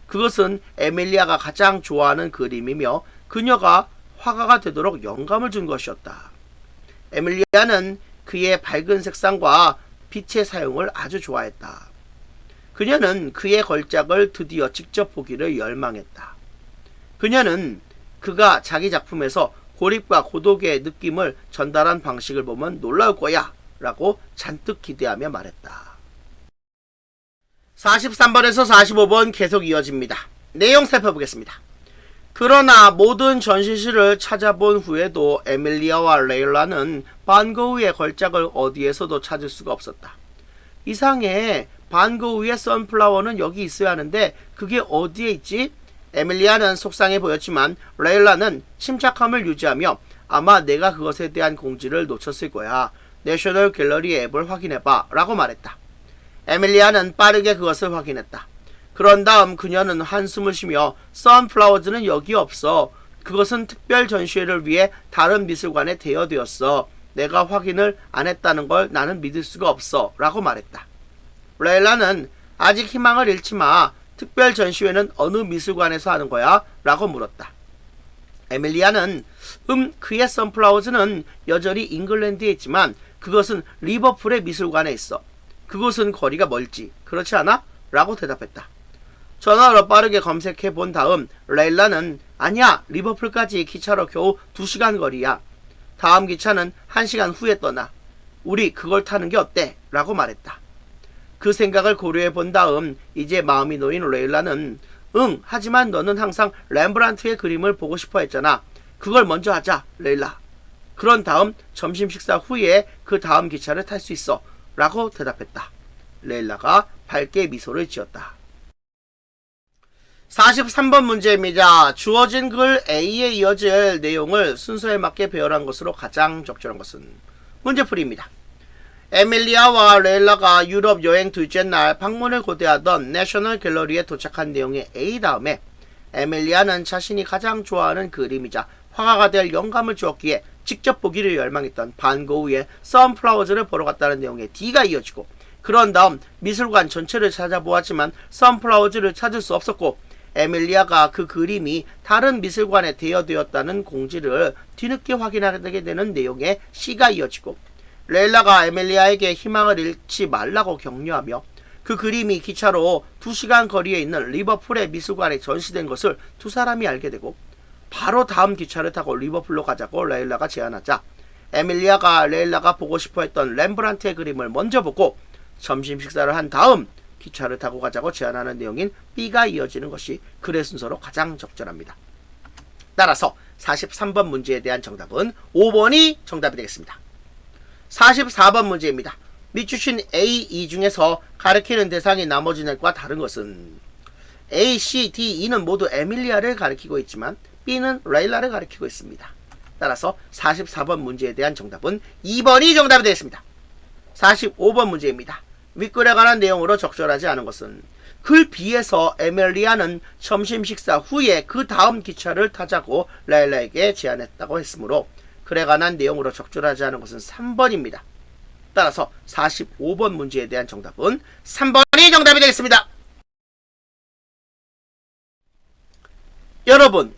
그것은 에밀리아가 가장 좋아하는 그림이며 그녀가 화가가 되도록 영감을 준 것이었다. 에밀리아는 그의 밝은 색상과 빛의 사용을 아주 좋아했다. 그녀는 그의 걸작을 드디어 직접 보기를 열망했다. 그녀는 그가 자기 작품에서 고립과 고독의 느낌을 전달한 방식을 보면 놀라울 거야 라고 잔뜩 기대하며 말했다. 43번에서 45번 계속 이어집니다. 내용 살펴보겠습니다. 그러나 모든 전시실을 찾아본 후에도 에밀리아와 레일라는 반 고흐의 걸작을 어디에서도 찾을 수가 없었다. 이상해. 반 고흐의 선플라워는 여기 있어야 하는데 그게 어디에 있지? 에밀리아는 속상해 보였지만 레일라는 침착함을 유지하며 아마 내가 그것에 대한 공지를 놓쳤을 거야. 내셔널 갤러리 앱을 확인해봐 라고 말했다. 에밀리아는 빠르게 그것을 확인했다. 그런 다음 그녀는 한숨을 쉬며 선플라워즈는 여기 없어. 그것은 특별 전시회를 위해 다른 미술관에 대여되었어. 내가 확인을 안 했다는 걸 나는 믿을 수가 없어 라고 말했다. 레일라는 아직 희망을 잃지 마. 특별 전시회는 어느 미술관에서 하는 거야? 라고 물었다. 에밀리아는 그의 선플라워즈는 여전히 잉글랜드에 있지만 그것은 리버풀의 미술관에 있어. 그곳은 거리가 멀지. 그렇지 않아? 라고 대답했다. 전화로 빠르게 검색해 본 다음 레일라는 아니야. 리버풀까지 기차로 겨우 2시간 거리야. 다음 기차는 1시간 후에 떠나. 우리 그걸 타는 게 어때? 라고 말했다. 그 생각을 고려해 본 다음 이제 마음이 놓인 레일라는 하지만 너는 항상 렘브란트의 그림을 보고 싶어 했잖아. 그걸 먼저 하자, 레일라. 그런 다음 점심 식사 후에 그 다음 기차를 탈 수 있어. 라고 대답했다. 레일라가 밝게 미소를 지었다. 43번 문제입니다. 주어진 글 A에 이어질 내용을 순서에 맞게 배열한 것으로 가장 적절한 것은? 문제풀이입니다. 에밀리아와 레일라가 유럽 여행 둘째 날 방문을 고대하던 내셔널 갤러리에 도착한 내용의 A 다음에 에밀리아는 자신이 가장 좋아하는 그림이자 화가가 될 영감을 주었기에 직접 보기를 열망했던 반 고흐의 선플라워즈를 보러 갔다는 내용의 D가 이어지고, 그런 다음 미술관 전체를 찾아보았지만 선플라워즈를 찾을 수 없었고 에밀리아가 그 그림이 다른 미술관에 대여되었다는 공지를 뒤늦게 확인하게 되는 내용의 C가 이어지고, 레일라가 에밀리아에게 희망을 잃지 말라고 격려하며 그 그림이 기차로 2시간 거리에 있는 리버풀의 미술관에 전시된 것을 두 사람이 알게 되고, 바로 다음 기차를 타고 리버풀로 가자고 레일라가 제안하자 에밀리아가 레일라가 보고 싶어 했던 렘브란트의 그림을 먼저 보고 점심 식사를 한 다음 기차를 타고 가자고 제안하는 내용인 B가 이어지는 것이 글의 순서로 가장 적절합니다. 따라서 43번 문제에 대한 정답은 5번이 정답이 되겠습니다. 44번 문제입니다. 밑주신 A, E 중에서 가리키는 대상이 나머지 넷과 다른 것은? A, C, D, E는 모두 에밀리아를 가리키고 있지만 B는 레일라를 가리키고 있습니다. 따라서 44번 문제에 대한 정답은 2번이 정답이 되겠습니다. 45번 문제입니다. 윗글에 관한 내용으로 적절하지 않은 것은? 글 B에서 에밀리아는 점심 식사 후에 그 다음 기차를 타자고 레일라에게 제안했다고 했으므로 글에 관한 내용으로 적절하지 않은 것은 3번입니다. 따라서 45번 문제에 대한 정답은 3번이 정답이 되겠습니다. 여러분,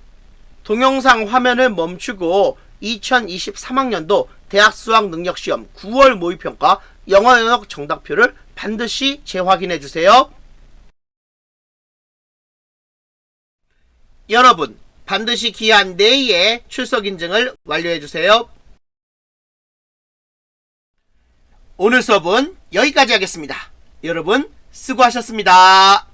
동영상 화면을 멈추고 2023학년도 대학 수학능력시험 9월 모의평가 영어 영역 정답표를 반드시 재확인해 주세요. 여러분, 반드시 기한 내에 출석 인증을 완료해 주세요. 오늘 수업은 여기까지 하겠습니다. 여러분, 수고하셨습니다.